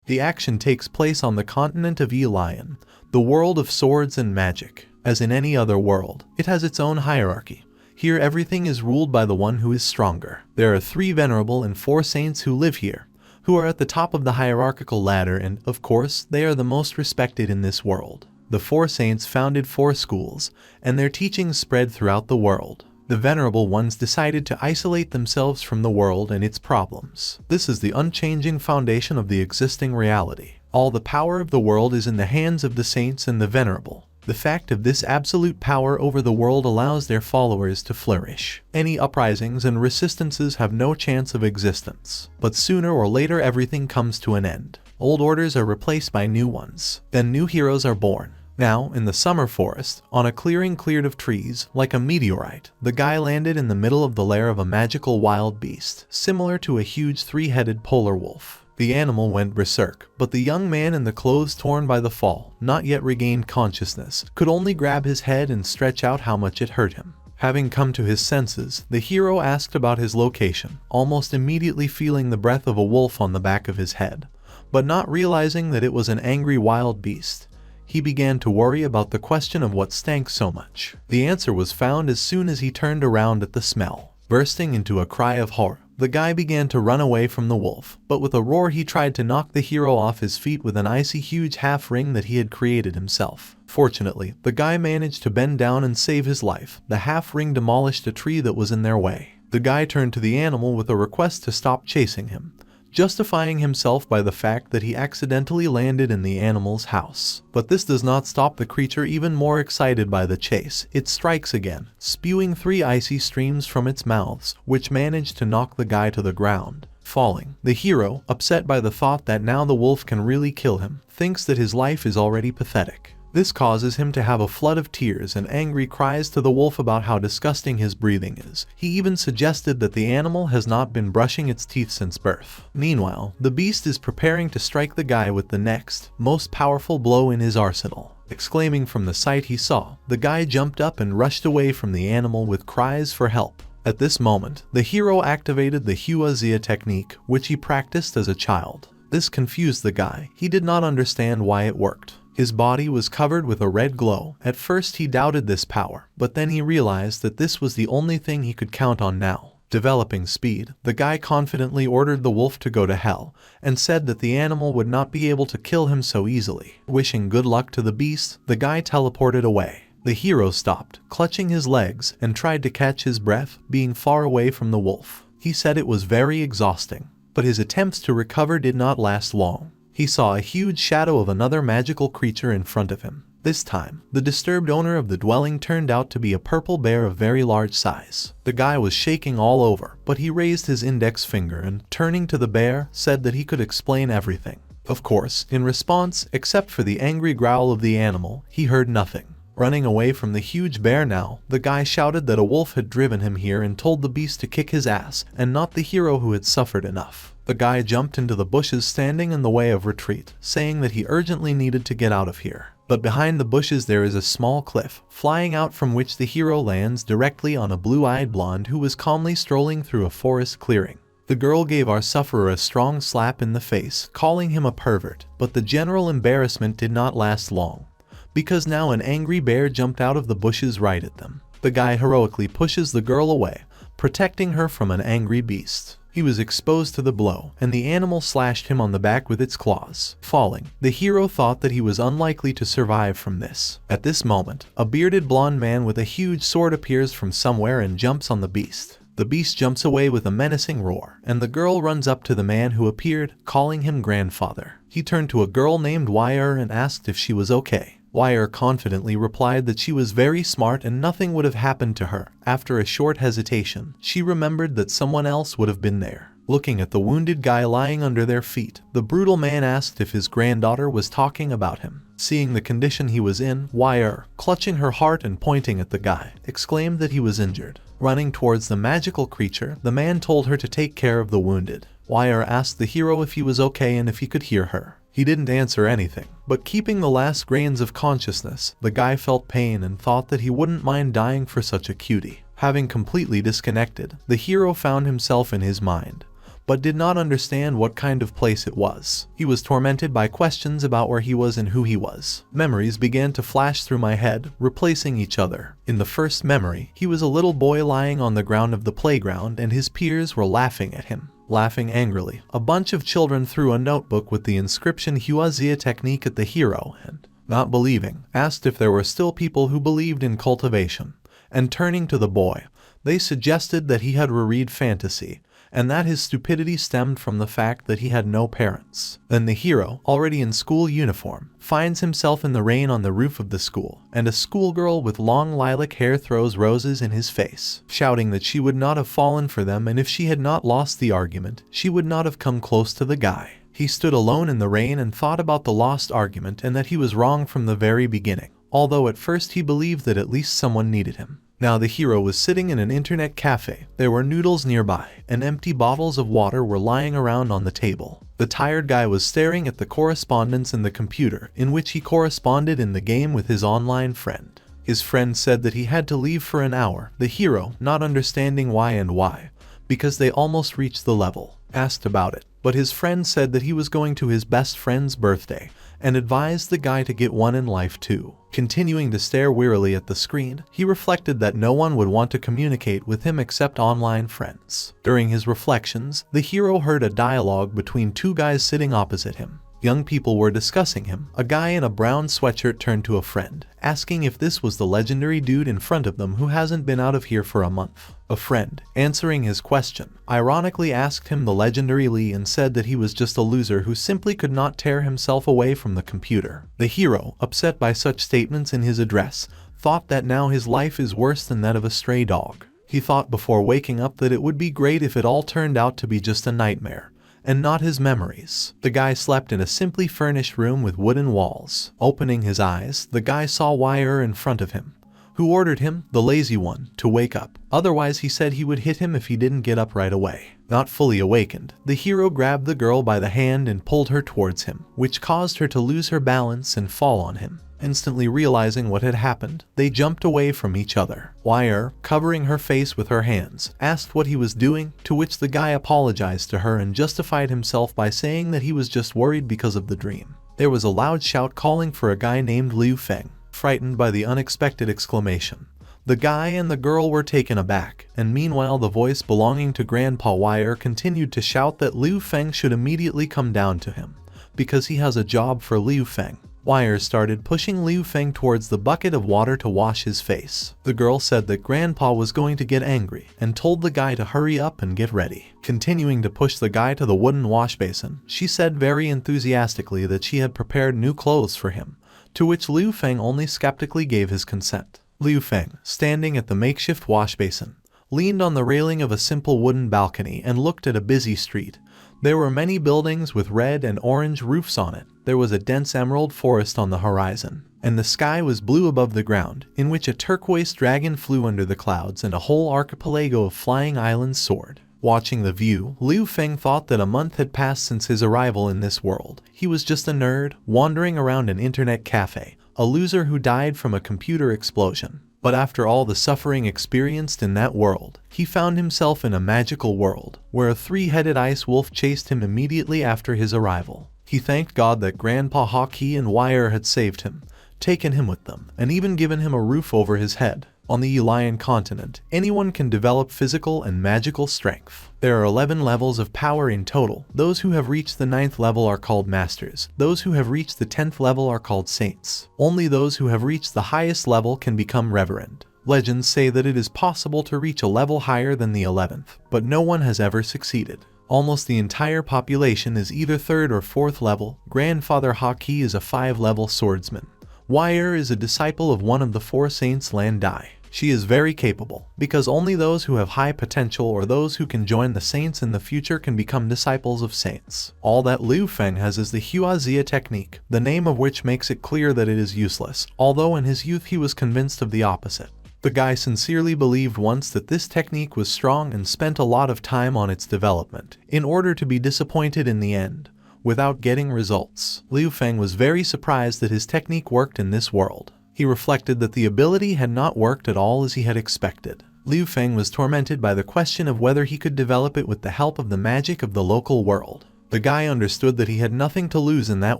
The action takes place on the continent of Elion, the world of swords and magic. As in any other world, it has its own hierarchy. Here everything is ruled by the one who is stronger. There are 3 venerable and 4 saints who live here, who are at the top of the hierarchical ladder, and, of course, they are the most respected in this world. The 4 saints founded 4 schools, and their teachings spread throughout the world. The venerable ones decided to isolate themselves from the world and its problems. This is the unchanging foundation of the existing reality. All the power of the world is in the hands of the saints and the venerable. The fact of this absolute power over the world allows their followers to flourish. Any uprisings and resistances have no chance of existence. But sooner or later everything comes to an end. Old orders are replaced by new ones. Then new heroes are born. Now, in the summer forest, on a clearing cleared of trees, like a meteorite, the guy landed in the middle of the lair of a magical wild beast, similar to a huge 3-headed polar wolf. The animal went berserk, but the young man in the clothes torn by the fall, not yet regained consciousness, could only grab his head and stretch out how much it hurt him. Having come to his senses, the hero asked about his location, almost immediately feeling the breath of a wolf on the back of his head, but not realizing that it was an angry wild beast. He began to worry about the question of what stank so much. The answer was found as soon as he turned around at the smell. Bursting into a cry of horror, the guy began to run away from the wolf, but with a roar he tried to knock the hero off his feet with an icy huge half-ring that he had created himself. Fortunately, the guy managed to bend down and save his life. The half-ring demolished a tree that was in their way. The guy turned to the animal with a request to stop chasing him, justifying himself by the fact that he accidentally landed in the animal's house. But this does not stop the creature even more excited by the chase. It strikes again, spewing 3 icy streams from its mouths, which manage to knock the guy to the ground. Falling, the hero, upset by the thought that now the wolf can really kill him, thinks that his life is already pathetic. This causes him to have a flood of tears and angry cries to the wolf about how disgusting his breathing is. He even suggested that the animal has not been brushing its teeth since birth. Meanwhile, the beast is preparing to strike the guy with the next, most powerful blow in his arsenal. Exclaiming from the sight he saw, the guy jumped up and rushed away from the animal with cries for help. At this moment, the hero activated the Huazia technique, which he practiced as a child. This confused the guy. He did not understand why it worked. His body was covered with a red glow. At first he doubted this power, but then he realized that this was the only thing he could count on now. Developing speed, the guy confidently ordered the wolf to go to hell, and said that the animal would not be able to kill him so easily. Wishing good luck to the beast, the guy teleported away. The hero stopped, clutching his legs, and tried to catch his breath, being far away from the wolf. He said it was very exhausting, but his attempts to recover did not last long. He saw a huge shadow of another magical creature in front of him. This time, the disturbed owner of the dwelling turned out to be a purple bear of very large size. The guy was shaking all over, but he raised his index finger and, turning to the bear, said that he could explain everything. Of course, in response, except for the angry growl of the animal, he heard nothing. Running away from the huge bear now, the guy shouted that a wolf had driven him here and told the beast to kick his ass, and not the hero who had suffered enough. The guy jumped into the bushes standing in the way of retreat, saying that he urgently needed to get out of here. But behind the bushes there is a small cliff, flying out from which the hero lands directly on a blue-eyed blonde who was calmly strolling through a forest clearing. The girl gave our sufferer a strong slap in the face, calling him a pervert, but the general embarrassment did not last long, because now an angry bear jumped out of the bushes right at them. The guy heroically pushes the girl away, protecting her from an angry beast. He was exposed to the blow, and the animal slashed him on the back with its claws. Falling, the hero thought that he was unlikely to survive from this. At this moment, a bearded blonde man with a huge sword appears from somewhere and jumps on the beast. The beast jumps away with a menacing roar, and the girl runs up to the man who appeared, calling him grandfather. He turned to a girl named Wire and asked if she was okay. Wire confidently replied that she was very smart and nothing would have happened to her. After a short hesitation, she remembered that someone else would have been there. Looking at the wounded guy lying under their feet, the brutal man asked if his granddaughter was talking about him. Seeing the condition he was in, Wire, clutching her heart and pointing at the guy, exclaimed that he was injured. Running towards the magical creature, the man told her to take care of the wounded. Wire asked the hero if he was okay and if he could hear her. He didn't answer anything, but keeping the last grains of consciousness, the guy felt pain and thought that he wouldn't mind dying for such a cutie. Having completely disconnected, the hero found himself in his mind, but did not understand what kind of place it was. He was tormented by questions about where he was and who he was. Memories began to flash through my head, replacing each other. In the first memory, he was a little boy lying on the ground of the playground and his peers were laughing at him. Laughing angrily, a bunch of children threw a notebook with the inscription Huazia technique at the hero and, not believing, asked if there were still people who believed in cultivation. And turning to the boy, they suggested that he had reread fantasy, and that his stupidity stemmed from the fact that he had no parents. Then the hero, already in school uniform, finds himself in the rain on the roof of the school, and a schoolgirl with long lilac hair throws roses in his face, shouting that she would not have fallen for them, and if she had not lost the argument, she would not have come close to the guy. He stood alone in the rain and thought about the lost argument and that he was wrong from the very beginning, although at first he believed that at least someone needed him. Now the hero was sitting in an internet cafe. There were noodles nearby, and empty bottles of water were lying around on the table. The tired guy was staring at the correspondence in the computer, in which he corresponded in the game with his online friend. His friend said that he had to leave for an hour. The hero, not understanding why, because they almost reached the level, asked about it. But his friend said that he was going to his best friend's birthday, and advised the guy to get one in life too. Continuing to stare wearily at the screen, he reflected that no one would want to communicate with him except online friends. During his reflections, the hero heard a dialogue between two guys sitting opposite him. Young people were discussing him. A guy in a brown sweatshirt turned to a friend, asking if this was the legendary dude in front of them who hasn't been out of here for a month. A friend, answering his question, ironically asked him the legendary Lee and said that he was just a loser who simply could not tear himself away from the computer. The hero, upset by such statements in his address, thought that now his life is worse than that of a stray dog. He thought before waking up that it would be great if it all turned out to be just a nightmare, and not his memories. The guy slept in a simply furnished room with wooden walls. Opening his eyes, the guy saw Wire in front of him, who ordered him, the lazy one, to wake up. Otherwise, he said he would hit him if he didn't get up right away. Not fully awakened, the hero grabbed the girl by the hand and pulled her towards him, which caused her to lose her balance and fall on him. Instantly realizing what had happened, they jumped away from each other. Wire, covering her face with her hands, asked what he was doing, to which the guy apologized to her and justified himself by saying that he was just worried because of the dream. There was a loud shout calling for a guy named Liu Feng. Frightened by the unexpected exclamation, the guy and the girl were taken aback, and meanwhile the voice belonging to Grandpa Wire continued to shout that Liu Feng should immediately come down to him, because he has a job for Liu Feng. Wire started pushing Liu Feng towards the bucket of water to wash his face. The girl said that Grandpa was going to get angry and told the guy to hurry up and get ready. Continuing to push the guy to the wooden wash basin, she said very enthusiastically that she had prepared new clothes for him, to which Liu Feng only skeptically gave his consent. Liu Feng, standing at the makeshift wash basin, leaned on the railing of a simple wooden balcony and looked at a busy street. There were many buildings with red and orange roofs on it. There was a dense emerald forest on the horizon, and the sky was blue above the ground, in which a turquoise dragon flew under the clouds and a whole archipelago of flying islands soared. Watching the view, Liu Feng thought that a month had passed since his arrival in this world. He was just a nerd, wandering around an internet cafe, a loser who died from a computer explosion. But after all the suffering experienced in that world, he found himself in a magical world, where a three-headed ice wolf chased him immediately after his arrival. He thanked God that Grandpa Hockey and Wire had saved him, taken him with them, and even given him a roof over his head. On the Elian continent, anyone can develop physical and magical strength. There are 11 levels of power in total. Those who have reached the 9th level are called masters. Those who have reached the 10th level are called saints. Only those who have reached the highest level can become reverend. Legends say that it is possible to reach a level higher than the 11th, but no one has ever succeeded. Almost the entire population is either 3rd or 4th level. Grandfather Hockey is a 5-level swordsman. Wire is a disciple of one of the 4 saints Landai. She is very capable, because only those who have high potential or those who can join the saints in the future can become disciples of saints. All that Liu Feng has is the Huazia technique, the name of which makes it clear that it is useless, although in his youth he was convinced of the opposite. The guy sincerely believed once that this technique was strong and spent a lot of time on its development, in order to be disappointed in the end, without getting results. Liu Feng was very surprised that his technique worked in this world. He reflected that the ability had not worked at all as he had expected. Liu Feng was tormented by the question of whether he could develop it with the help of the magic of the local world. The guy understood that he had nothing to lose in that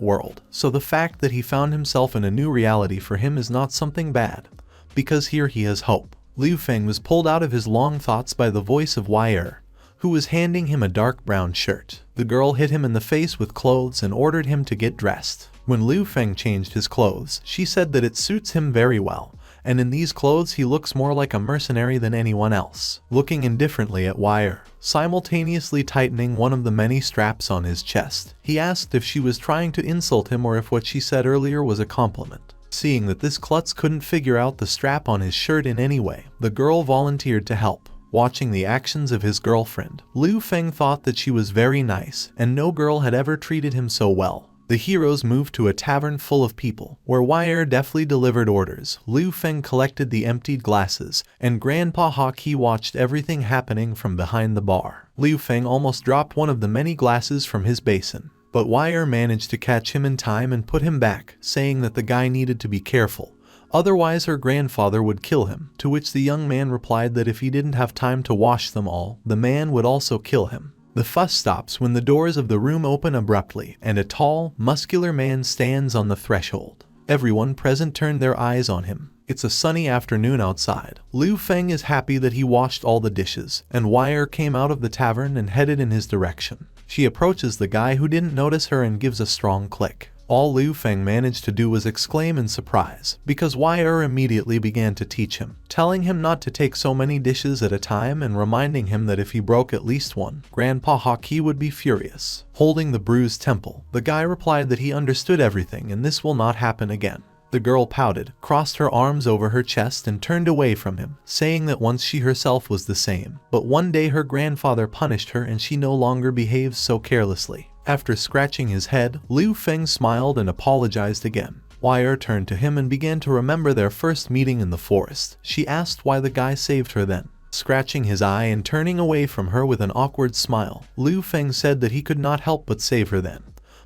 world, so the fact that he found himself in a new reality for him is not something bad, because here he has hope. Liu Feng was pulled out of his long thoughts by the voice of Wire, who was handing him a dark brown shirt. The girl hit him in the face with clothes and ordered him to get dressed. When Liu Feng changed his clothes, she said that it suits him very well, and in these clothes he looks more like a mercenary than anyone else. Looking indifferently at Wire, simultaneously tightening one of the many straps on his chest, he asked if she was trying to insult him or if what she said earlier was a compliment. Seeing that this klutz couldn't figure out the strap on his shirt in any way, the girl volunteered to help. Watching the actions of his girlfriend, Liu Feng thought that she was very nice, and no girl had ever treated him so well. The heroes moved to a tavern full of people, where Wire deftly delivered orders. Liu Feng collected the emptied glasses, and Grandpa Haki watched everything happening from behind the bar. Liu Feng almost dropped one of the many glasses from his basin, but Wire managed to catch him in time and put him back, saying that the guy needed to be careful, otherwise her grandfather would kill him, to which the young man replied that if he didn't have time to wash them all, the man would also kill him. The fuss stops when the doors of the room open abruptly, and a tall, muscular man stands on the threshold. Everyone present turned their eyes on him. It's a sunny afternoon outside. Liu Feng is happy that he washed all the dishes, and Wire came out of the tavern and headed in his direction. She approaches the guy who didn't notice her and gives a strong click. All Liu Feng managed to do was exclaim in surprise, because Wire immediately began to teach him, telling him not to take so many dishes at a time and reminding him that if he broke at least one, Grandpa Haki would be furious. Holding the bruised temple, the guy replied that he understood everything and this will not happen again. The girl pouted, crossed her arms over her chest and turned away from him, saying that once she herself was the same, but one day her grandfather punished her and she no longer behaves so carelessly. After scratching his head, Liu Feng smiled and apologized again. Wire turned to him and began to remember their first meeting in the forest. She asked why the guy saved her then. Scratching his eye and turning away from her with an awkward smile, Liu Feng said that he could not help but save her then,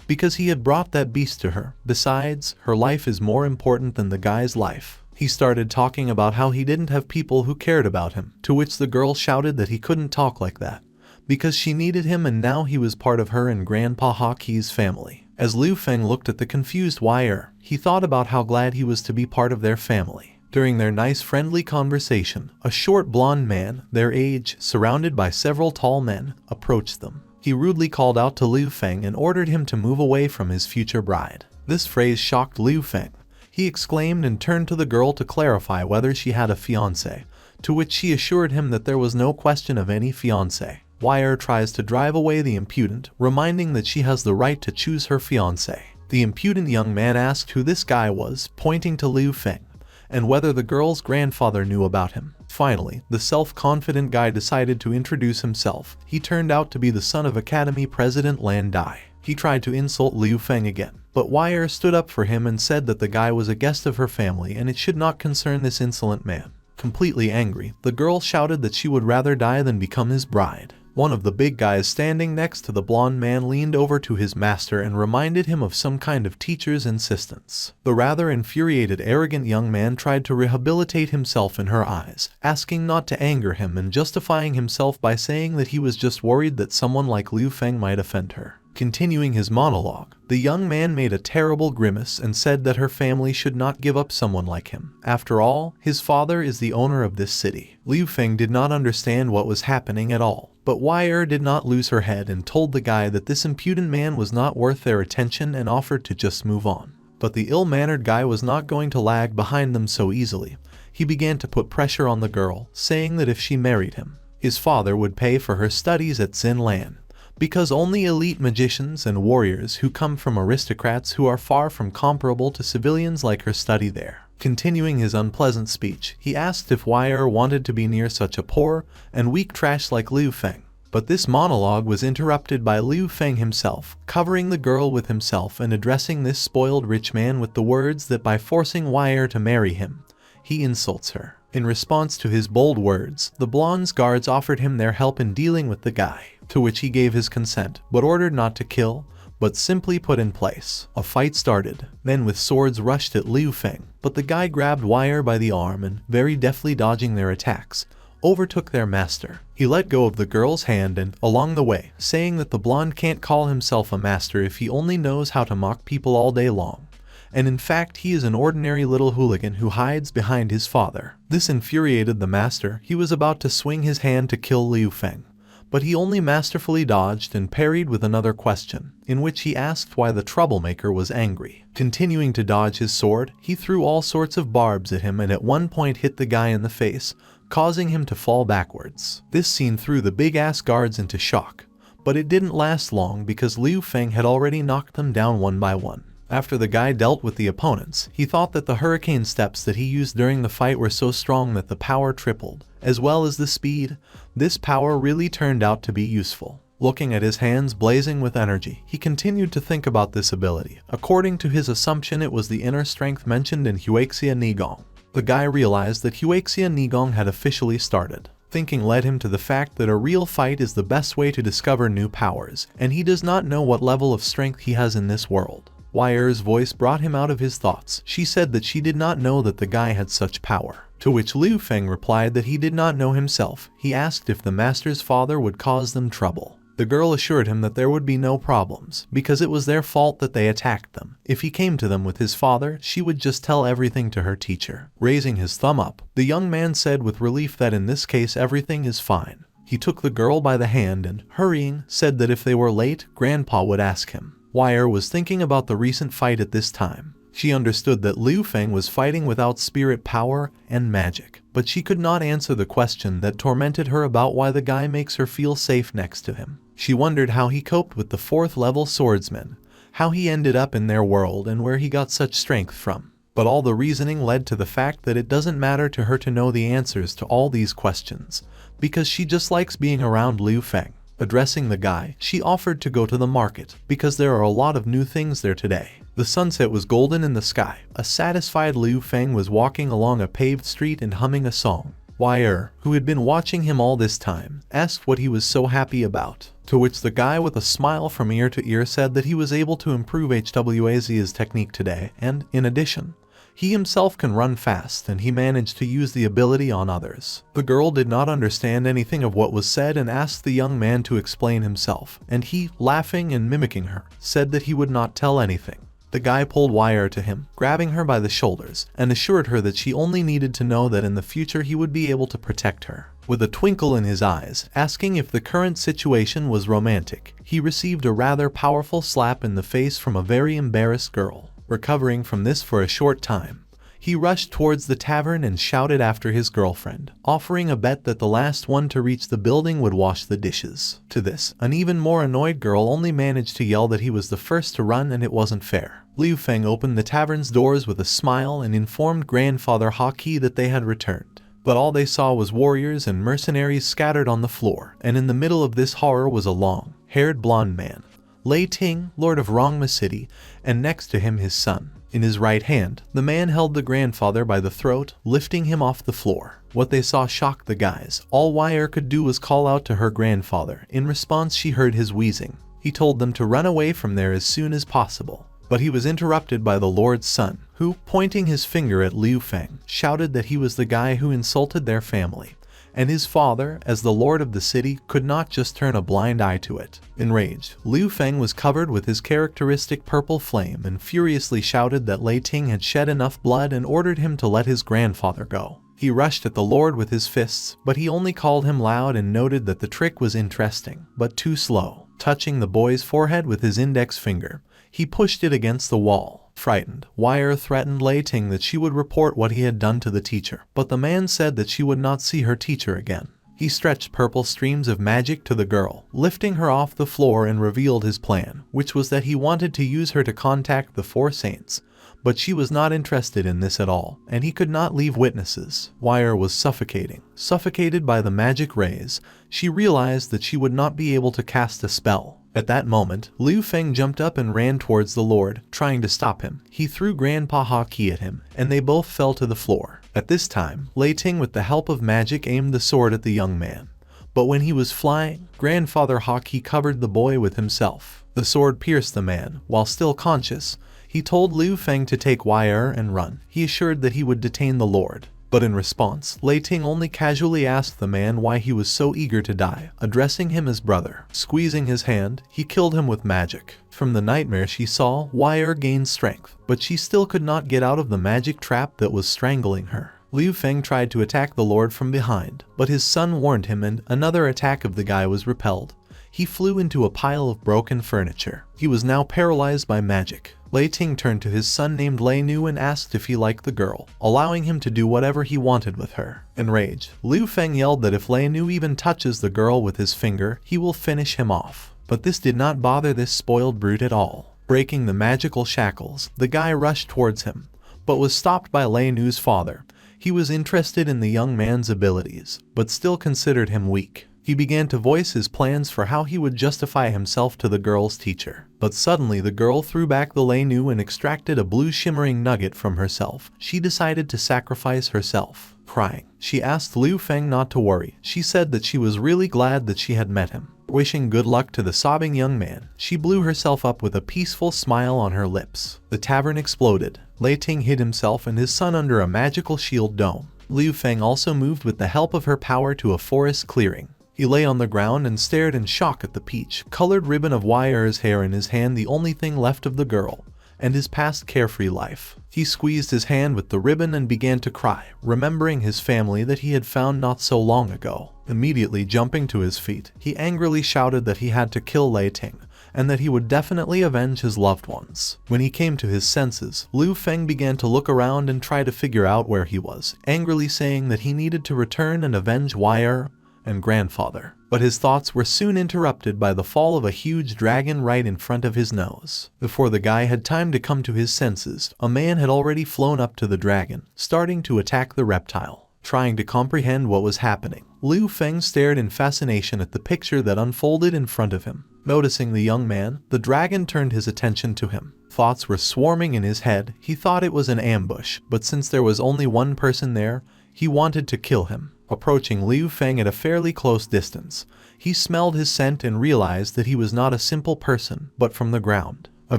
because he had brought that beast to her. Besides, her life is more important than the guy's life. He started talking about how he didn't have people who cared about him, to which the girl shouted that he couldn't talk like that, because she needed him and now he was part of her and Grandpa Haki's family. As Liu Feng looked at the confused Wire, he thought about how glad he was to be part of their family. During their nice friendly conversation, a short blonde man, their age, surrounded by several tall men, approached them. He rudely called out to Liu Feng and ordered him to move away from his future bride. This phrase shocked Liu Feng. He exclaimed and turned to the girl to clarify whether she had a fiancé, to which she assured him that there was no question of any fiancé. Wire tries to drive away the impudent, reminding that she has the right to choose her fiancé. The impudent young man asked who this guy was, pointing to Liu Feng, and whether the girl's grandfather knew about him. Finally, the self-confident guy decided to introduce himself. He turned out to be the son of Academy President Lan Dai. He tried to insult Liu Feng again, but Wire stood up for him and said that the guy was a guest of her family and it should not concern this insolent man. Completely angry, the girl shouted that she would rather die than become his bride. One of the big guys standing next to the blonde man leaned over to his master and reminded him of some kind of teacher's insistence. The rather infuriated, arrogant young man tried to rehabilitate himself in her eyes, asking not to anger him and justifying himself by saying that he was just worried that someone like Liu Feng might offend her. Continuing his monologue, the young man made a terrible grimace and said that her family should not give up someone like him. After all, his father is the owner of this city. Liu Feng did not understand what was happening at all, but Wire did not lose her head and told the guy that this impudent man was not worth their attention and offered to just move on. But the ill-mannered guy was not going to lag behind them so easily. He began to put pressure on the girl, saying that if she married him, his father would pay for her studies at Xinlan, because only elite magicians and warriors who come from aristocrats who are far from comparable to civilians like her study there. Continuing his unpleasant speech, he asked if Wire wanted to be near such a poor and weak trash like Liu Feng. But this monologue was interrupted by Liu Feng himself, covering the girl with himself and addressing this spoiled rich man with the words that by forcing Wire to marry him, he insults her. In response to his bold words, the blonde's guards offered him their help in dealing with the guy, to which he gave his consent, but ordered not to kill, but simply put in place. A fight started. Men with swords rushed at Liu Feng, but the guy grabbed Wire by the arm and, very deftly dodging their attacks, overtook their master. He let go of the girl's hand and, along the way, saying that the blonde can't call himself a master if he only knows how to mock people all day long. And in fact he is an ordinary little hooligan who hides behind his father. This infuriated the master. He was about to swing his hand to kill Liu Feng, but he only masterfully dodged and parried with another question, in which he asked why the troublemaker was angry. Continuing to dodge his sword, he threw all sorts of barbs at him and at one point hit the guy in the face, causing him to fall backwards. This scene threw the big-ass guards into shock, but it didn't last long because Liu Feng had already knocked them down one by one. After the guy dealt with the opponents, he thought that the hurricane steps that he used during the fight were so strong that the power tripled, as well as the speed. This power really turned out to be useful. Looking at his hands blazing with energy, he continued to think about this ability. According to his assumption, it was the inner strength mentioned in Huaxia Nigong. The guy realized that Huaxia Nigong had officially started. Thinking led him to the fact that a real fight is the best way to discover new powers, and he does not know what level of strength he has in this world. Wire's voice brought him out of his thoughts. She said that she did not know that the guy had such power. To which Liu Feng replied that he did not know himself. He asked if the master's father would cause them trouble. The girl assured him that there would be no problems, because it was their fault that they attacked them. If he came to them with his father, she would just tell everything to her teacher. Raising his thumb up, the young man said with relief that in this case everything is fine. He took the girl by the hand and, hurrying, said that if they were late, Grandpa would ask him. Wire was thinking about the recent fight at this time. She understood that Liu Feng was fighting without spirit power and magic, but she could not answer the question that tormented her about why the guy makes her feel safe next to him. She wondered how he coped with the 4th level swordsman, how he ended up in their world and where he got such strength from. But all the reasoning led to the fact that it doesn't matter to her to know the answers to all these questions, because she just likes being around Liu Feng. Addressing the guy, she offered to go to the market, because there are a lot of new things there today. The sunset was golden in the sky. A satisfied Liu Feng was walking along a paved street and humming a song. Wire, who had been watching him all this time, asked what he was so happy about, to which the guy with a smile from ear to ear said that he was able to improve Hwazia's technique today, and, in addition, he himself can run fast and he managed to use the ability on others. The girl did not understand anything of what was said and asked the young man to explain himself, and he, laughing and mimicking her, said that he would not tell anything. The guy pulled Wire to him, grabbing her by the shoulders, and assured her that she only needed to know that in the future he would be able to protect her. With a twinkle in his eyes, asking if the current situation was romantic, he received a rather powerful slap in the face from a very embarrassed girl. Recovering from this for a short time, he rushed towards the tavern and shouted after his girlfriend, offering a bet that the last one to reach the building would wash the dishes. To this, an even more annoyed girl only managed to yell that he was the first to run and it wasn't fair. Liu Feng opened the tavern's doors with a smile and informed Grandfather Haki that they had returned. But all they saw was warriors and mercenaries scattered on the floor, and in the middle of this horror was a long-haired blonde man, Lei Ting, Lord of Rongma City, and next to him his son. In his right hand, the man held the grandfather by the throat, lifting him off the floor. What they saw shocked the guys. All Wire could do was call out to her grandfather. In response, she heard his wheezing. He told them to run away from there as soon as possible. But he was interrupted by the Lord's son, who, pointing his finger at Liu Feng, shouted that he was the guy who insulted their family. And his father, as the lord of the city, could not just turn a blind eye to it. Enraged, Liu Feng was covered with his characteristic purple flame and furiously shouted that Lei Ting had shed enough blood and ordered him to let his grandfather go. He rushed at the lord with his fists, but he only called him loud and noted that the trick was interesting, but too slow. Touching the boy's forehead with his index finger, he pushed it against the wall. Frightened, Wire threatened Lei Ting that she would report what he had done to the teacher, but the man said that she would not see her teacher again. He stretched purple streams of magic to the girl, lifting her off the floor, and revealed his plan, which was that he wanted to use her to contact the 4 saints. But she was not interested in this at all, and he could not leave witnesses. Wire was suffocated by the magic rays. She realized that she would not be able to cast a spell. At that moment, Liu Feng jumped up and ran towards the Lord, trying to stop him. He threw Grandpa Haki at him, and they both fell to the floor. At this time, Lei Ting with the help of magic aimed the sword at the young man. But when he was flying, Grandfather Haki covered the boy with himself. The sword pierced the man. While still conscious, he told Liu Feng to take Wire and run. He assured that he would detain the Lord. But in response, Lei Ting only casually asked the man why he was so eager to die, addressing him as brother. Squeezing his hand, he killed him with magic. From the nightmare she saw, Wire gained strength, but she still could not get out of the magic trap that was strangling her. Liu Feng tried to attack the Lord from behind, but his son warned him and another attack of the guy was repelled. He flew into a pile of broken furniture. He was now paralyzed by magic. Lei Ting turned to his son named Lei Nu and asked if he liked the girl, allowing him to do whatever he wanted with her. Enraged, Liu Feng yelled that if Lei Nu even touches the girl with his finger, he will finish him off. But this did not bother this spoiled brute at all. Breaking the magical shackles, the guy rushed towards him, but was stopped by Lei Nu's father. He was interested in the young man's abilities, but still considered him weak. He began to voice his plans for how he would justify himself to the girl's teacher. But suddenly the girl threw back the Lei Nu and extracted a blue shimmering nugget from herself. She decided to sacrifice herself. Crying, she asked Liu Feng not to worry. She said that she was really glad that she had met him. Wishing good luck to the sobbing young man, she blew herself up with a peaceful smile on her lips. The tavern exploded. Lei Ting hid himself and his son under a magical shield dome. Liu Feng also moved with the help of her power to a forest clearing. He lay on the ground and stared in shock at the peach-colored ribbon of Wire's hair in his hand, the only thing left of the girl, and his past carefree life. He squeezed his hand with the ribbon and began to cry, remembering his family that he had found not so long ago. Immediately jumping to his feet, he angrily shouted that he had to kill Lei Ting, and that he would definitely avenge his loved ones. When he came to his senses, Liu Feng began to look around and try to figure out where he was, angrily saying that he needed to return and avenge Wire and grandfather. But his thoughts were soon interrupted by the fall of a huge dragon right in front of his nose. Before the guy had time to come to his senses, a man had already flown up to the dragon, starting to attack the reptile. Trying to comprehend what was happening, Liu Feng stared in fascination at the picture that unfolded in front of him. Noticing the young man, the dragon turned his attention to him. Thoughts were swarming in his head. He thought it was an ambush, but since there was only one person there, he wanted to kill him. Approaching Liu Feng at a fairly close distance, he smelled his scent and realized that he was not a simple person, but from the ground. A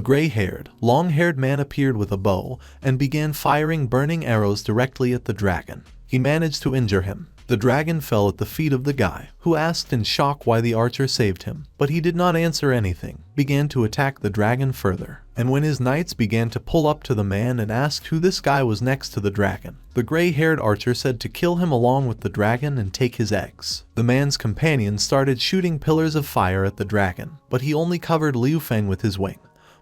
gray-haired, long-haired man appeared with a bow and began firing burning arrows directly at the dragon. He managed to injure him. The dragon fell at the feet of the guy, who asked in shock why the archer saved him, but he did not answer anything, began to attack the dragon further. And when his knights began to pull up to the man and asked who this guy was next to the dragon, the gray-haired archer said to kill him along with the dragon and take his eggs. The man's companions started shooting pillars of fire at the dragon, but he only covered Liu Feng with his wing,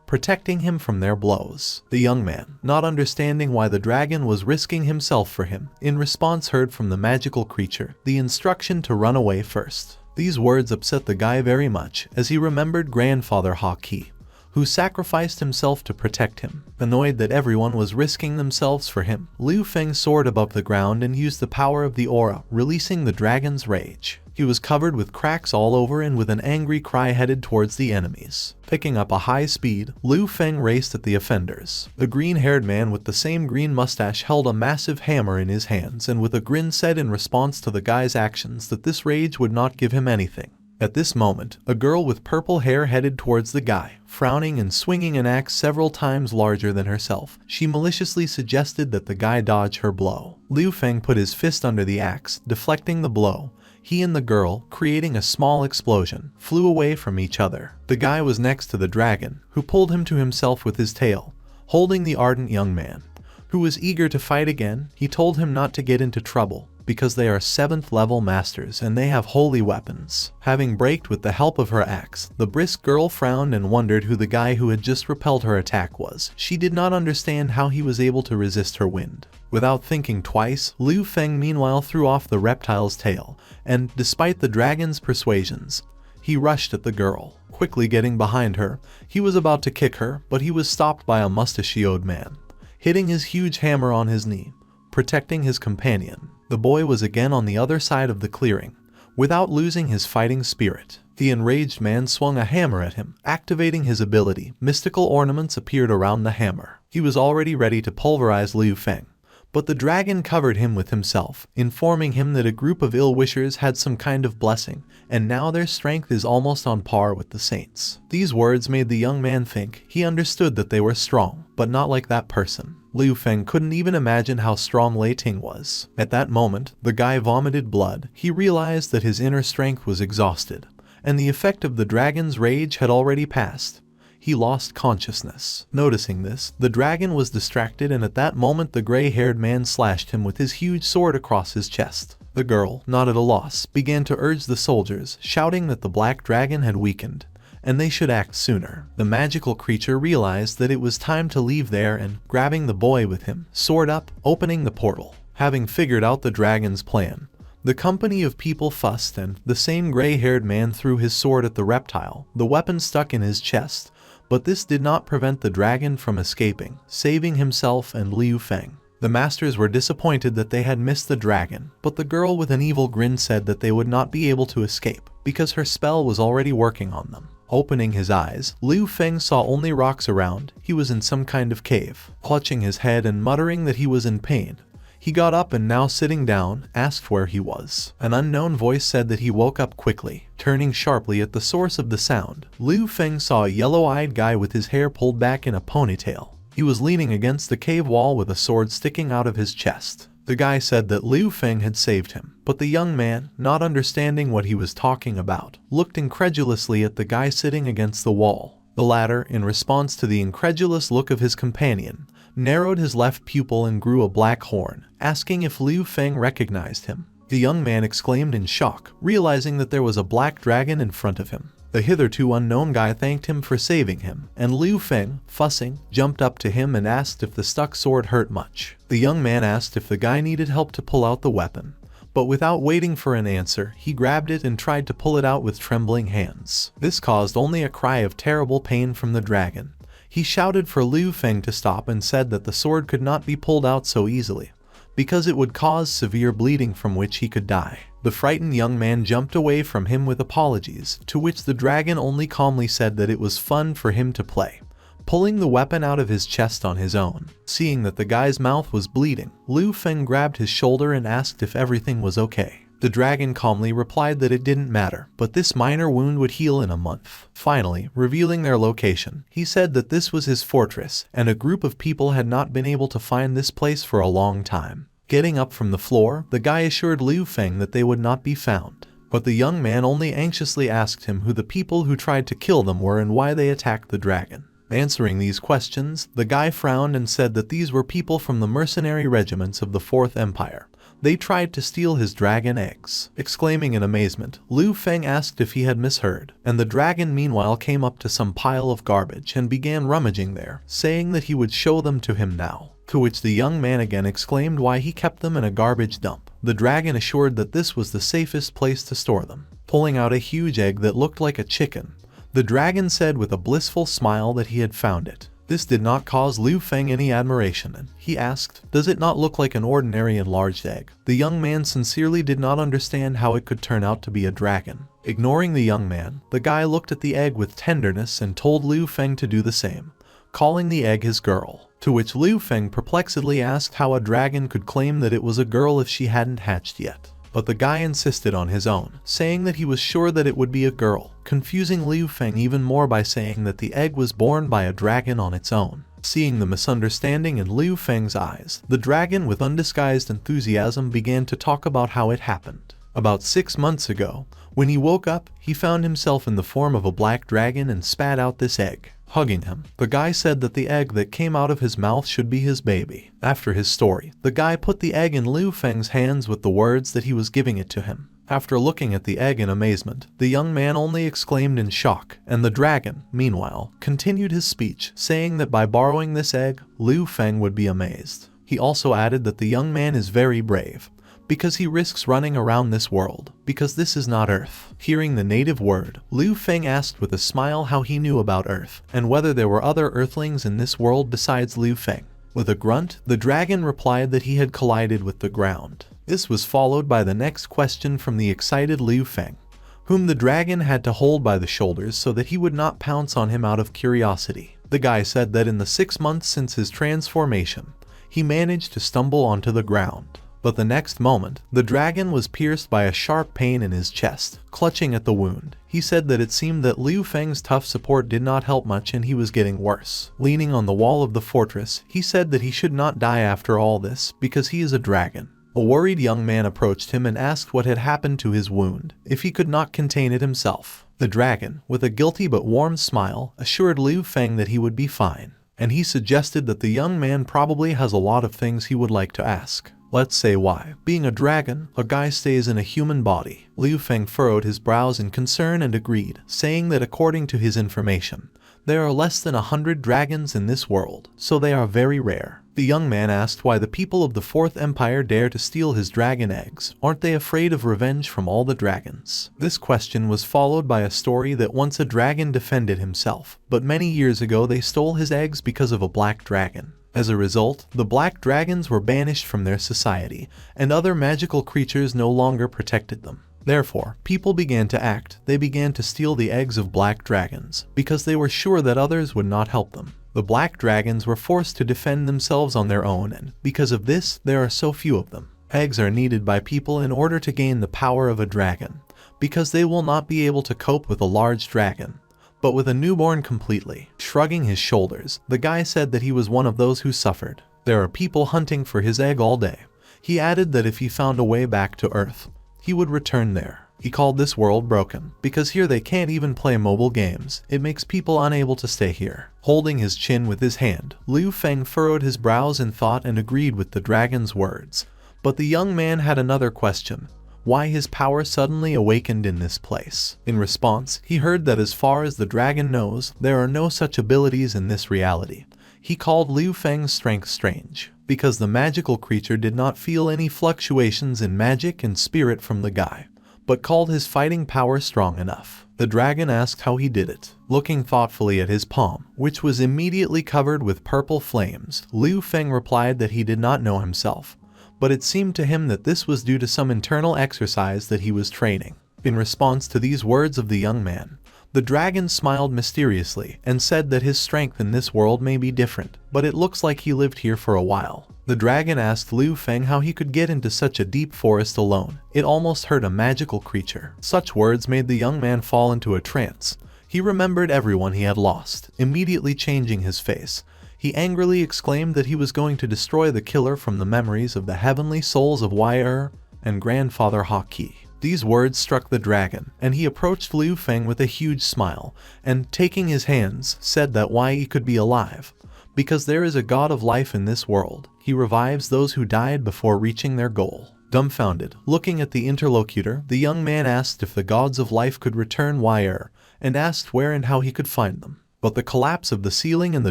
protecting him from their blows. The young man, not understanding why the dragon was risking himself for him, in response heard from the magical creature the instruction to run away first. These words upset the guy very much, as he remembered grandfather Haki, who sacrificed himself to protect him. Annoyed that everyone was risking themselves for him, Liu Feng soared above the ground and used the power of the aura, releasing the dragon's rage. He was covered with cracks all over and with an angry cry headed towards the enemies. Picking up a high speed, Liu Feng raced at the offenders. The green-haired man with the same green mustache held a massive hammer in his hands and with a grin said in response to the guy's actions that this rage would not give him anything. At this moment, a girl with purple hair headed towards the guy, frowning and swinging an axe several times larger than herself. She maliciously suggested that the guy dodge her blow. Liu Feng put his fist under the axe, deflecting the blow. He and the girl, creating a small explosion, flew away from each other. The guy was next to the dragon, who pulled him to himself with his tail, holding the ardent young man, who was eager to fight again. He told him not to get into trouble, because they are 7th level masters and they have holy weapons. Having braked with the help of her axe, the brisk girl frowned and wondered who the guy who had just repelled her attack was. She did not understand how he was able to resist her wind. Without thinking twice, Liu Feng meanwhile threw off the reptile's tail, and despite the dragon's persuasions, he rushed at the girl. Quickly getting behind her, he was about to kick her, but he was stopped by a mustachioed man, hitting his huge hammer on his knee, protecting his companion. The boy was again on the other side of the clearing, without losing his fighting spirit. The enraged man swung a hammer at him, activating his ability. Mystical ornaments appeared around the hammer. He was already ready to pulverize Liu Feng, But the dragon covered him with himself, informing him that a group of ill-wishers had some kind of blessing, and now their strength is almost on par with the saints. These words made the young man think he understood that they were strong, but not like that person. Liu Feng couldn't even imagine how strong Lei Ting was. At that moment, the guy vomited blood. He realized that his inner strength was exhausted, and the effect of the dragon's rage had already passed. He lost consciousness. Noticing this, the dragon was distracted, and at that moment the gray-haired man slashed him with his huge sword across his chest. The girl, not at a loss, began to urge the soldiers, shouting that the black dragon had weakened, and they should act sooner. The magical creature realized that it was time to leave there and, grabbing the boy with him, sword up, opening the portal. Having figured out the dragon's plan, the company of people fussed, and the same gray-haired man threw his sword at the reptile. The weapon stuck in his chest, but this did not prevent the dragon from escaping, saving himself and Liu Feng. The masters were disappointed that they had missed the dragon, but the girl with an evil grin said that they would not be able to escape, because her spell was already working on them. Opening his eyes, Liu Feng saw only rocks around. He was in some kind of cave. Clutching his head and muttering that he was in pain, he got up and, now sitting down, asked where he was. An unknown voice said that he woke up quickly. Turning sharply at the source of the sound, Liu Feng saw a yellow-eyed guy with his hair pulled back in a ponytail. He was leaning against the cave wall with a sword sticking out of his chest. The guy said that Liu Feng had saved him, but the young man, not understanding what he was talking about, looked incredulously at the guy sitting against the wall. The latter, in response to the incredulous look of his companion, narrowed his left pupil and grew a black horn, asking if Liu Feng recognized him. The young man exclaimed in shock, realizing that there was a black dragon in front of him. The hitherto unknown guy thanked him for saving him, and Liu Feng, fussing, jumped up to him and asked if the stuck sword hurt much. The young man asked if the guy needed help to pull out the weapon, but without waiting for an answer, he grabbed it and tried to pull it out with trembling hands. This caused only a cry of terrible pain from the dragon. He shouted for Liu Feng to stop and said that the sword could not be pulled out so easily, because it would cause severe bleeding from which he could die. The frightened young man jumped away from him with apologies, to which the dragon only calmly said that it was fun for him to play, pulling the weapon out of his chest on his own. Seeing that the guy's mouth was bleeding, Liu Feng grabbed his shoulder and asked if everything was okay. The dragon calmly replied that it didn't matter, but this minor wound would heal in a month. Finally, revealing their location, he said that this was his fortress, and a group of people had not been able to find this place for a long time. Getting up from the floor, the guy assured Liu Feng that they would not be found. But the young man only anxiously asked him who the people who tried to kill them were and why they attacked the dragon. Answering these questions, the guy frowned and said that these were people from the mercenary regiments of the Fourth Empire. They tried to steal his dragon eggs. Exclaiming in amazement, Liu Feng asked if he had misheard, and the dragon meanwhile came up to some pile of garbage and began rummaging there, saying that he would show them to him now. To which the young man again exclaimed why he kept them in a garbage dump. The dragon assured that this was the safest place to store them. Pulling out a huge egg that looked like a chicken, the dragon said with a blissful smile that he had found it. This did not cause Liu Feng any admiration, and he asked, "Does it not look like an ordinary enlarged egg?" The young man sincerely did not understand how it could turn out to be a dragon. Ignoring the young man, the guy looked at the egg with tenderness and told Liu Feng to do the same, calling the egg his girl. To which Liu Feng perplexedly asked how a dragon could claim that it was a girl if she hadn't hatched yet. But the guy insisted on his own, saying that he was sure that it would be a girl, confusing Liu Feng even more by saying that the egg was born by a dragon on its own. Seeing the misunderstanding in Liu Feng's eyes, the dragon with undisguised enthusiasm began to talk about how it happened. About 6 months ago, when he woke up, he found himself in the form of a black dragon and spat out this egg. Hugging him, the guy said that the egg that came out of his mouth should be his baby. After his story, the guy put the egg in Liu Feng's hands with the words that he was giving it to him. After looking at the egg in amazement, the young man only exclaimed in shock, and the dragon, meanwhile, continued his speech, saying that by borrowing this egg, Liu Feng would be amazed. He also added that the young man is very brave, because he risks running around this world, because this is not Earth. Hearing the native word, Liu Feng asked with a smile how he knew about Earth, and whether there were other Earthlings in this world besides Liu Feng. With a grunt, the dragon replied that he had collided with the ground. This was followed by the next question from the excited Liu Feng, whom the dragon had to hold by the shoulders so that he would not pounce on him out of curiosity. The guy said that in the 6 months since his transformation, he managed to stumble onto the ground. But the next moment, the dragon was pierced by a sharp pain in his chest, clutching at the wound. He said that it seemed that Liu Feng's tough support did not help much and he was getting worse. Leaning on the wall of the fortress, he said that he should not die after all this because he is a dragon. A worried young man approached him and asked what had happened to his wound, if he could not contain it himself. The dragon, with a guilty but warm smile, assured Liu Feng that he would be fine, and he suggested that the young man probably has a lot of things he would like to ask. Let's say why, being a dragon, a guy stays in a human body. Liu Feng furrowed his brows in concern and agreed, saying that according to his information, there are less than 100 dragons in this world, so they are very rare. The young man asked why the people of the Fourth Empire dare to steal his dragon eggs. Aren't they afraid of revenge from all the dragons? This question was followed by a story that once a dragon defended himself, but many years ago they stole his eggs because of a black dragon. As a result, the black dragons were banished from their society, and other magical creatures no longer protected them. Therefore, people began to act. They began to steal the eggs of black dragons, because they were sure that others would not help them. The black dragons were forced to defend themselves on their own, and because of this, there are so few of them. Eggs are needed by people in order to gain the power of a dragon, because they will not be able to cope with a large dragon, but with a newborn completely. Shrugging his shoulders, the guy said that he was one of those who suffered. There are people hunting for his egg all day. He added that if he found a way back to Earth, he would return there. He called this world broken, because here they can't even play mobile games. It makes people unable to stay here. Holding his chin with his hand, Liu Feng furrowed his brows in thought and agreed with the dragon's words. But the young man had another question. Why his power suddenly awakened in this place? In response, he heard that as far as the dragon knows, there are no such abilities in this reality. He called Liu Feng's strength strange, because the magical creature did not feel any fluctuations in magic and spirit from the guy, but called his fighting power strong enough. The dragon asked how he did it. Looking thoughtfully at his palm, which was immediately covered with purple flames, Liu Feng replied that he did not know himself, but it seemed to him that this was due to some internal exercise that he was training. In response to these words of the young man, the dragon smiled mysteriously and said that his strength in this world may be different, but it looks like he lived here for a while. The dragon asked Liu Feng how he could get into such a deep forest alone. It almost hurt a magical creature. Such words made the young man fall into a trance. He remembered everyone he had lost, immediately changing his face. He angrily exclaimed that he was going to destroy the killer from the memories of the heavenly souls of Wire and grandfather Haki. These words struck the dragon, and he approached Liu Feng with a huge smile, and taking his hands, said that Wai could be alive, because there is a god of life in this world. He revives those who died before reaching their goal. Dumbfounded, looking at the interlocutor, the young man asked if the gods of life could return Wire, and asked where and how he could find them. But the collapse of the ceiling in the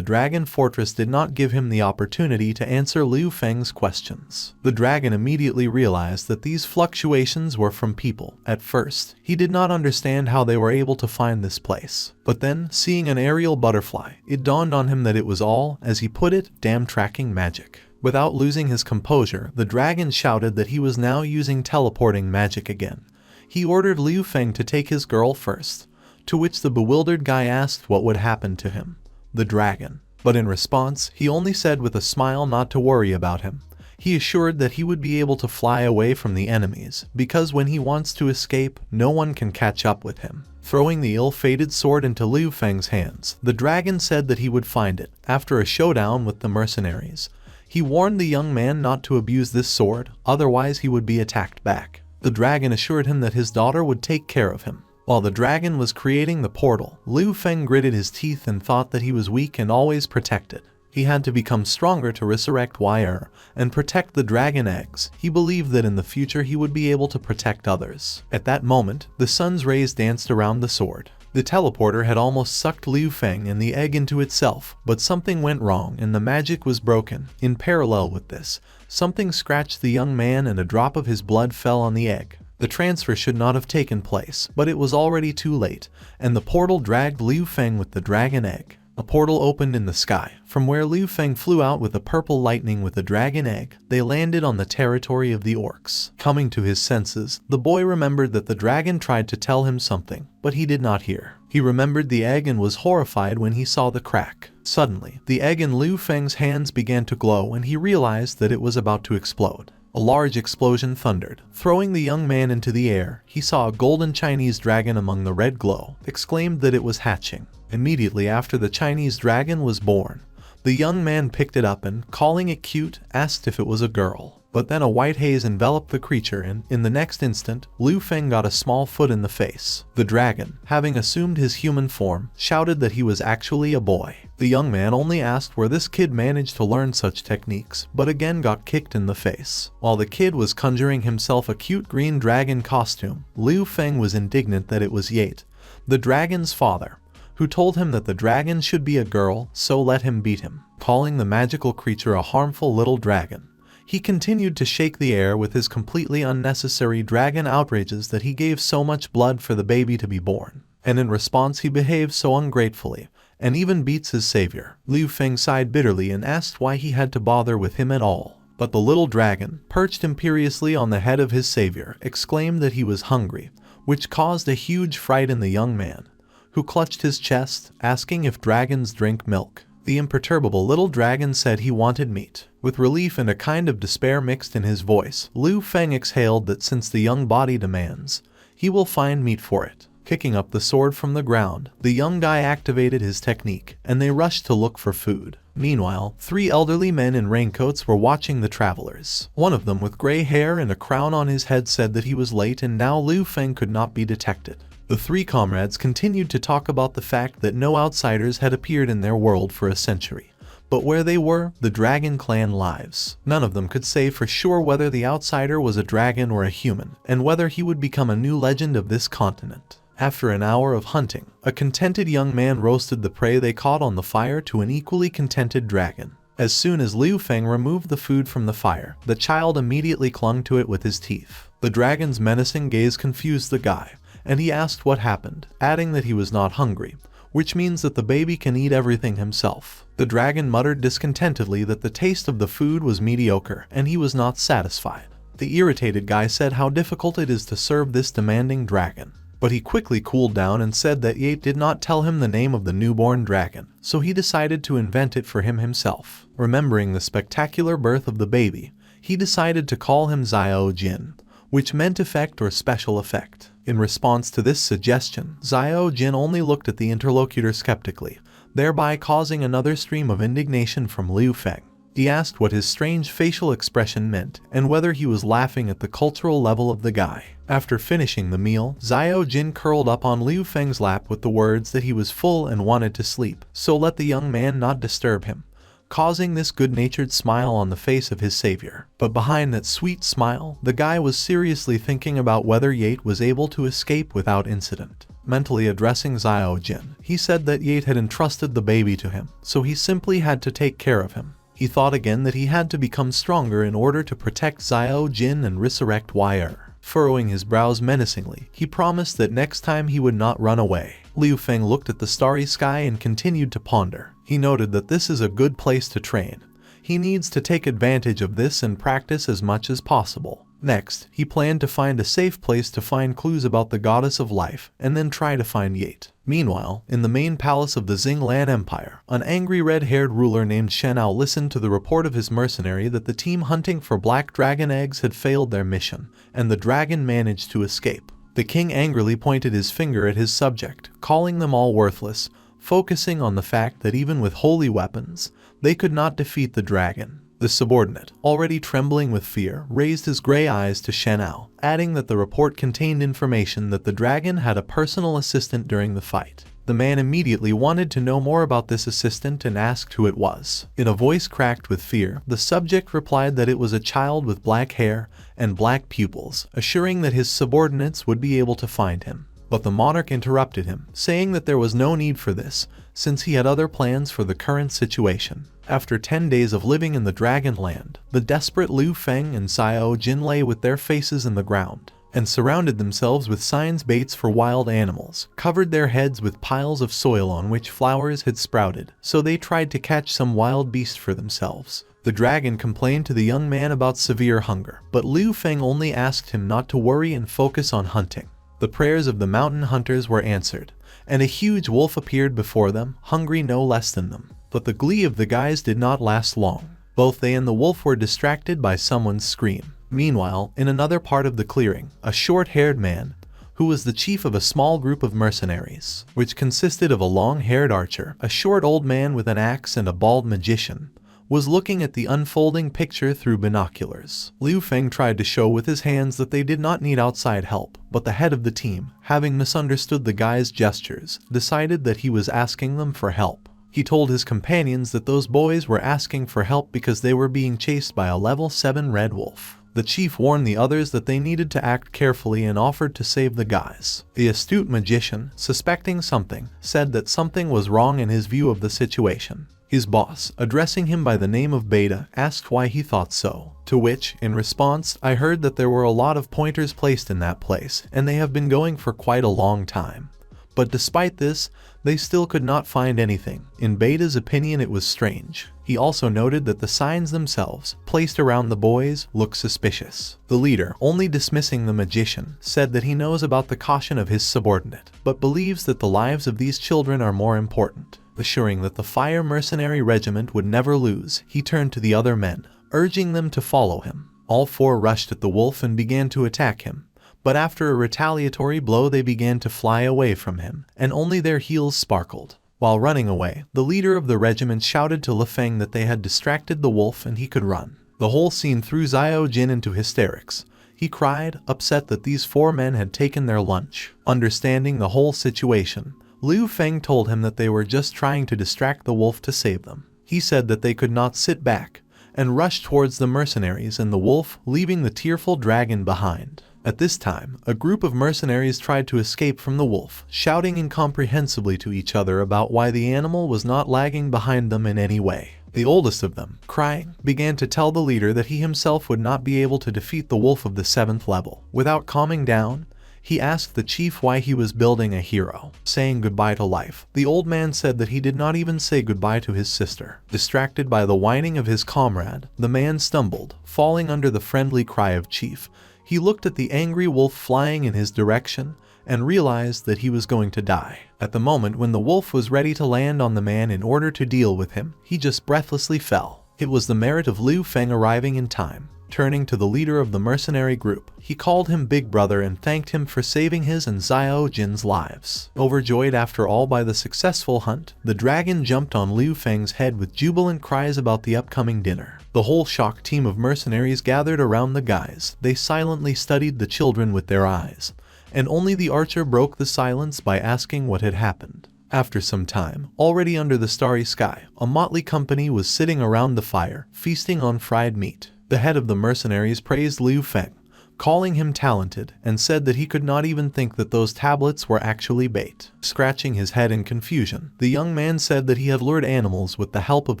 dragon fortress did not give him the opportunity to answer Liu Feng's questions. The dragon immediately realized that these fluctuations were from people. At first, he did not understand how they were able to find this place. But then, seeing an aerial butterfly, it dawned on him that it was all, as he put it, damn tracking magic. Without losing his composure, the dragon shouted that he was now using teleporting magic again. He ordered Liu Feng to take his girl first, to which the bewildered guy asked what would happen to him, the dragon. But in response, he only said with a smile not to worry about him. He assured that he would be able to fly away from the enemies, because when he wants to escape, no one can catch up with him. Throwing the ill-fated sword into Liu Feng's hands, the dragon said that he would find it, after a showdown with the mercenaries. He warned the young man not to abuse this sword, otherwise he would be attacked back. The dragon assured him that his daughter would take care of him. While the dragon was creating the portal, Liu Feng gritted his teeth and thought that he was weak and always protected. He had to become stronger to resurrect Wire and protect the dragon eggs. He believed that in the future he would be able to protect others. At that moment, the sun's rays danced around the sword. The teleporter had almost sucked Liu Feng and the egg into itself, but something went wrong and the magic was broken. In parallel with this, something scratched the young man and a drop of his blood fell on the egg. The transfer should not have taken place, but it was already too late, and the portal dragged Liu Feng with the dragon egg. A portal opened in the sky, from where Liu Feng flew out with a purple lightning with the dragon egg. They landed on the territory of the orcs. Coming to his senses, the boy remembered that the dragon tried to tell him something, but he did not hear. He remembered the egg and was horrified when he saw the crack. Suddenly, the egg in Liu Feng's hands began to glow and he realized that it was about to explode. A large explosion thundered. Throwing the young man into the air, he saw a golden Chinese dragon among the red glow, exclaimed that it was hatching. Immediately after the Chinese dragon was born, the young man picked it up and, calling it cute, asked if it was a girl. But then a white haze enveloped the creature and, in the next instant, Liu Feng got a small foot in the face. The dragon, having assumed his human form, shouted that he was actually a boy. The young man only asked where this kid managed to learn such techniques, but again got kicked in the face. While the kid was conjuring himself a cute green dragon costume, Liu Feng was indignant that it was Yate, the dragon's father, who told him that the dragon should be a girl, so let him beat him. Calling the magical creature a harmful little dragon, he continued to shake the air with his completely unnecessary dragon outrages that he gave so much blood for the baby to be born. And in response he behaved so ungratefully, and even beats his savior. Liu Feng sighed bitterly and asked why he had to bother with him at all. But the little dragon, perched imperiously on the head of his savior, exclaimed that he was hungry, which caused a huge fright in the young man, who clutched his chest, asking if dragons drink milk. The imperturbable little dragon said he wanted meat. With relief and a kind of despair mixed in his voice, Liu Feng exhaled that since the young body demands, he will find meat for it. Kicking up the sword from the ground, the young guy activated his technique, and they rushed to look for food. Meanwhile, 3 elderly men in raincoats were watching the travelers. One of them with gray hair and a crown on his head said that he was late and now Liu Feng could not be detected. The 3 comrades continued to talk about the fact that no outsiders had appeared in their world for a century. But where they were, the dragon clan lives. None of them could say for sure whether the outsider was a dragon or a human, and whether he would become a new legend of this continent. After an hour of hunting, a contented young man roasted the prey they caught on the fire to an equally contented dragon. As soon as Liu Feng removed the food from the fire, the child immediately clung to it with his teeth. The dragon's menacing gaze confused the guy, and he asked what happened, adding that he was not hungry, which means that the baby can eat everything himself. The dragon muttered discontentedly that the taste of the food was mediocre and he was not satisfied. The irritated guy said how difficult it is to serve this demanding dragon. But he quickly cooled down and said that Yate did not tell him the name of the newborn dragon, so he decided to invent it for him himself. Remembering the spectacular birth of the baby, he decided to call him Xiao Jin, which meant effect or special effect. In response to this suggestion, Xiao Jin only looked at the interlocutor skeptically, thereby causing another stream of indignation from Liu Feng. He asked what his strange facial expression meant and whether he was laughing at the cultural level of the guy. After finishing the meal, Xiao Jin curled up on Liu Feng's lap with the words that he was full and wanted to sleep, so let the young man not disturb him, causing this good-natured smile on the face of his savior. But behind that sweet smile, the guy was seriously thinking about whether Yate was able to escape without incident. Mentally addressing Xiao Jin, he said that Yate had entrusted the baby to him, so he simply had to take care of him. He thought again that he had to become stronger in order to protect Xiao Jin and resurrect Wire. Furrowing his brows menacingly, he promised that next time he would not run away. Liu Feng looked at the starry sky and continued to ponder. He noted that this is a good place to train. He needs to take advantage of this and practice as much as possible. Next, he planned to find a safe place to find clues about the goddess of life, and then try to find Yate. Meanwhile, in the main palace of the Xinglan Empire, an angry red-haired ruler named Shenao listened to the report of his mercenary that the team hunting for black dragon eggs had failed their mission, and the dragon managed to escape. The king angrily pointed his finger at his subject, calling them all worthless, focusing on the fact that even with holy weapons, they could not defeat the dragon. The subordinate, already trembling with fear, raised his gray eyes to Shenao, adding that the report contained information that the dragon had a personal assistant during the fight. The man immediately wanted to know more about this assistant and asked who it was. In a voice cracked with fear, the subject replied that it was a child with black hair and black pupils, assuring that his subordinates would be able to find him. But the monarch interrupted him, saying that there was no need for this, since he had other plans for the current situation. After 10 days of living in the Dragon Land, the desperate Liu Feng and Xiao Jin lay with their faces in the ground, and surrounded themselves with signs baits for wild animals, covered their heads with piles of soil on which flowers had sprouted, so they tried to catch some wild beast for themselves. The dragon complained to the young man about severe hunger, but Liu Feng only asked him not to worry and focus on hunting. The prayers of the mountain hunters were answered, and a huge wolf appeared before them, hungry no less than them. But the glee of the guys did not last long. Both they and the wolf were distracted by someone's scream. Meanwhile, in another part of the clearing, a short-haired man, who was the chief of a small group of mercenaries, which consisted of a long-haired archer, a short old man with an axe, and a bald magician, was looking at the unfolding picture through binoculars. Liu Feng tried to show with his hands that they did not need outside help, but the head of the team, having misunderstood the guy's gestures, decided that he was asking them for help. He told his companions that those boys were asking for help because they were being chased by a level 7 red wolf. The chief warned the others that they needed to act carefully and offered to save the guys. The astute magician, suspecting something, said that something was wrong in his view of the situation. His boss, addressing him by the name of Beta, asked why he thought so. To which, in response, I heard that there were a lot of pointers placed in that place, and they have been going for quite a long time. But despite this, they still could not find anything. In Beta's opinion, it was strange. He also noted that the signs themselves, placed around the boys, looked suspicious. The leader, only dismissing the magician, said that he knows about the caution of his subordinate, but believes that the lives of these children are more important. Assuring that the Fire Mercenary Regiment would never lose, he turned to the other men, urging them to follow him. All 4 rushed at the wolf and began to attack him. But after a retaliatory blow they began to fly away from him, and only their heels sparkled. While running away, the leader of the regiment shouted to Liu Feng that they had distracted the wolf and he could run. The whole scene threw Xiao Jin into hysterics. He cried, upset that these 4 men had taken their lunch. Understanding the whole situation, Liu Feng told him that they were just trying to distract the wolf to save them. He said that they could not sit back, and rushed towards the mercenaries and the wolf, leaving the tearful dragon behind. At this time, a group of mercenaries tried to escape from the wolf, shouting incomprehensibly to each other about why the animal was not lagging behind them in any way. The oldest of them, crying, began to tell the leader that he himself would not be able to defeat the wolf of the 7th level. Without calming down, he asked the chief why he was building a hero, saying goodbye to life. The old man said that he did not even say goodbye to his sister. Distracted by the whining of his comrade, the man stumbled, falling under the friendly cry of chief. He looked at the angry wolf flying in his direction and realized that he was going to die. At the moment when the wolf was ready to land on the man in order to deal with him, he just breathlessly fell. It was the merit of Liu Feng arriving in time. Turning to the leader of the mercenary group, he called him Big Brother and thanked him for saving his and Xiao Jin's lives. Overjoyed after all by the successful hunt, the dragon jumped on Liu Feng's head with jubilant cries about the upcoming dinner. The whole shocked team of mercenaries gathered around the guys. They silently studied the children with their eyes, and only the archer broke the silence by asking what had happened. After some time, already under the starry sky, a motley company was sitting around the fire, feasting on fried meat. The head of the mercenaries praised Liu Feng, calling him talented, and said that he could not even think that those tablets were actually bait. Scratching his head in confusion, the young man said that he had lured animals with the help of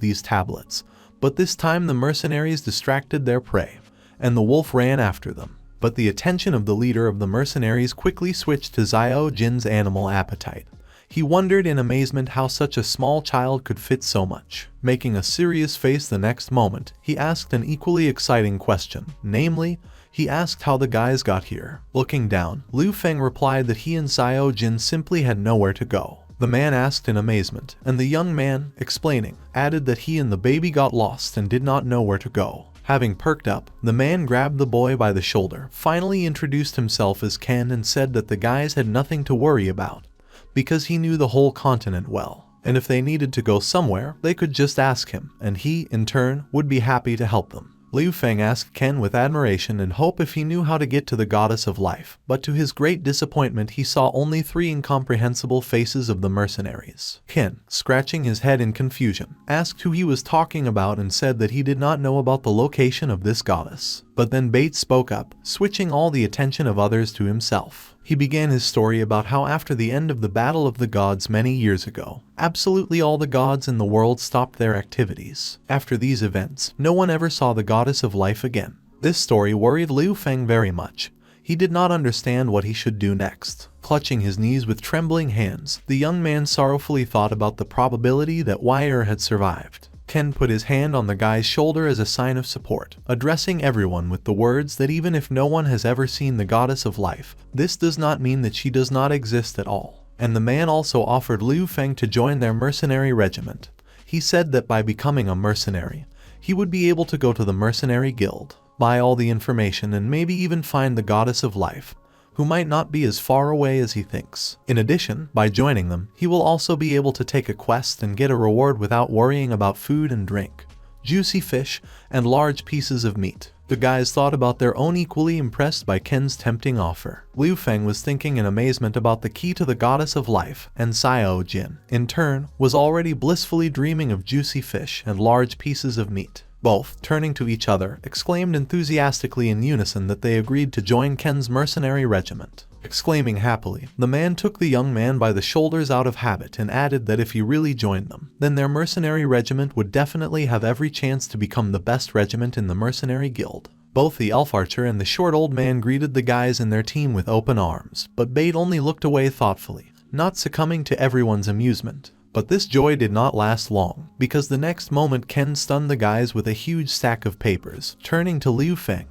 these tablets, but this time the mercenaries distracted their prey, and the wolf ran after them. But the attention of the leader of the mercenaries quickly switched to Xiao Jin's animal appetite. He wondered in amazement how such a small child could fit so much. Making a serious face the next moment, he asked an equally exciting question, namely, he asked how the guys got here. Looking down, Liu Feng replied that he and Xiao Jin simply had nowhere to go. The man asked in amazement, and the young man, explaining, added that he and the baby got lost and did not know where to go. Having perked up, the man grabbed the boy by the shoulder, finally introduced himself as Ken and said that the guys had nothing to worry about, because he knew the whole continent well, and if they needed to go somewhere, they could just ask him, and he, in turn, would be happy to help them. Liu Feng asked Ken with admiration and hope if he knew how to get to the goddess of life, but to his great disappointment he saw only 3 incomprehensible faces of the mercenaries. Ken, scratching his head in confusion, asked who he was talking about and said that he did not know about the location of this goddess. But then Bates spoke up, switching all the attention of others to himself. He began his story about how after the end of the Battle of the Gods many years ago, absolutely all the gods in the world stopped their activities. After these events, no one ever saw the goddess of life again. This story worried Liu Feng very much. He did not understand what he should do next. Clutching his knees with trembling hands, the young man sorrowfully thought about the probability that Wire had survived. Ken put his hand on the guy's shoulder as a sign of support, addressing everyone with the words that even if no one has ever seen the goddess of life, this does not mean that she does not exist at all. And the man also offered Liu Feng to join their mercenary regiment. He He said that by becoming a mercenary, he would be able to go to the mercenary guild, buy all the information, and maybe even find the goddess of life, who might not be as far away as he thinks. In addition, by joining them, he will also be able to take a quest and get a reward without worrying about food and drink, juicy fish, and large pieces of meat. The guys thought about their own, equally impressed by Ken's tempting offer. Liu Feng was thinking in amazement about the key to the goddess of life, and Xiao Jin, in turn, was already blissfully dreaming of juicy fish and large pieces of meat. Both, turning to each other, exclaimed enthusiastically in unison that they agreed to join Ken's mercenary regiment. Exclaiming happily, the man took the young man by the shoulders out of habit and added that if he really joined them, then their mercenary regiment would definitely have every chance to become the best regiment in the mercenary guild. Both the elf archer and the short old man greeted the guys in their team with open arms, but Bate only looked away thoughtfully, not succumbing to everyone's amusement. But this joy did not last long, because the next moment Ken stunned the guys with a huge stack of papers. Turning to Liu Feng,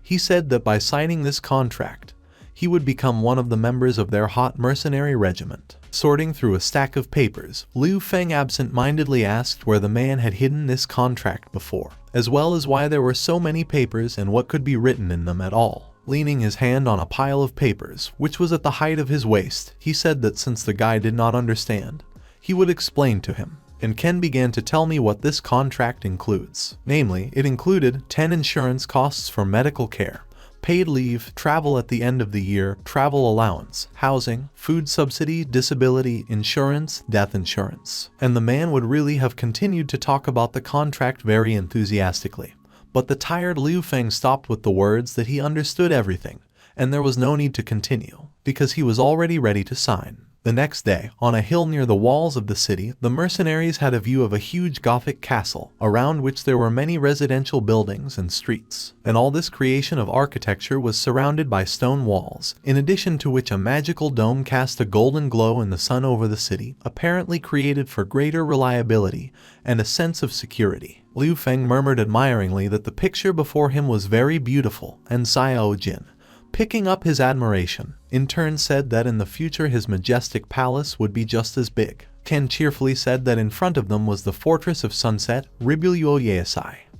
he said that by signing this contract, he would become one of the members of their hot mercenary regiment. Sorting through a stack of papers, Liu Feng absent-mindedly asked where the man had hidden this contract before, as well as why there were so many papers and what could be written in them at all. Leaning his hand on a pile of papers, which was at the height of his waist, he said that since the guy did not understand, he would explain to him. And Ken began to tell me what this contract includes. Namely, it included 10 insurance costs for medical care, paid leave, travel at the end of the year, travel allowance, housing, food subsidy, disability insurance, death insurance. And the man would really have continued to talk about the contract very enthusiastically. But the tired Liu Feng stopped with the words that he understood everything, and there was no need to continue, because he was already ready to sign. The next day, on a hill near the walls of the city, the mercenaries had a view of a huge Gothic castle, around which there were many residential buildings and streets. And all this creation of architecture was surrounded by stone walls, in addition to which a magical dome cast a golden glow in the sun over the city, apparently created for greater reliability and a sense of security. Liu Feng murmured admiringly that the picture before him was very beautiful, and Xiao Jin, picking up his admiration, in turn said that in the future his majestic palace would be just as big. Ken cheerfully said that in front of them was the Fortress of Sunset, ridiculed,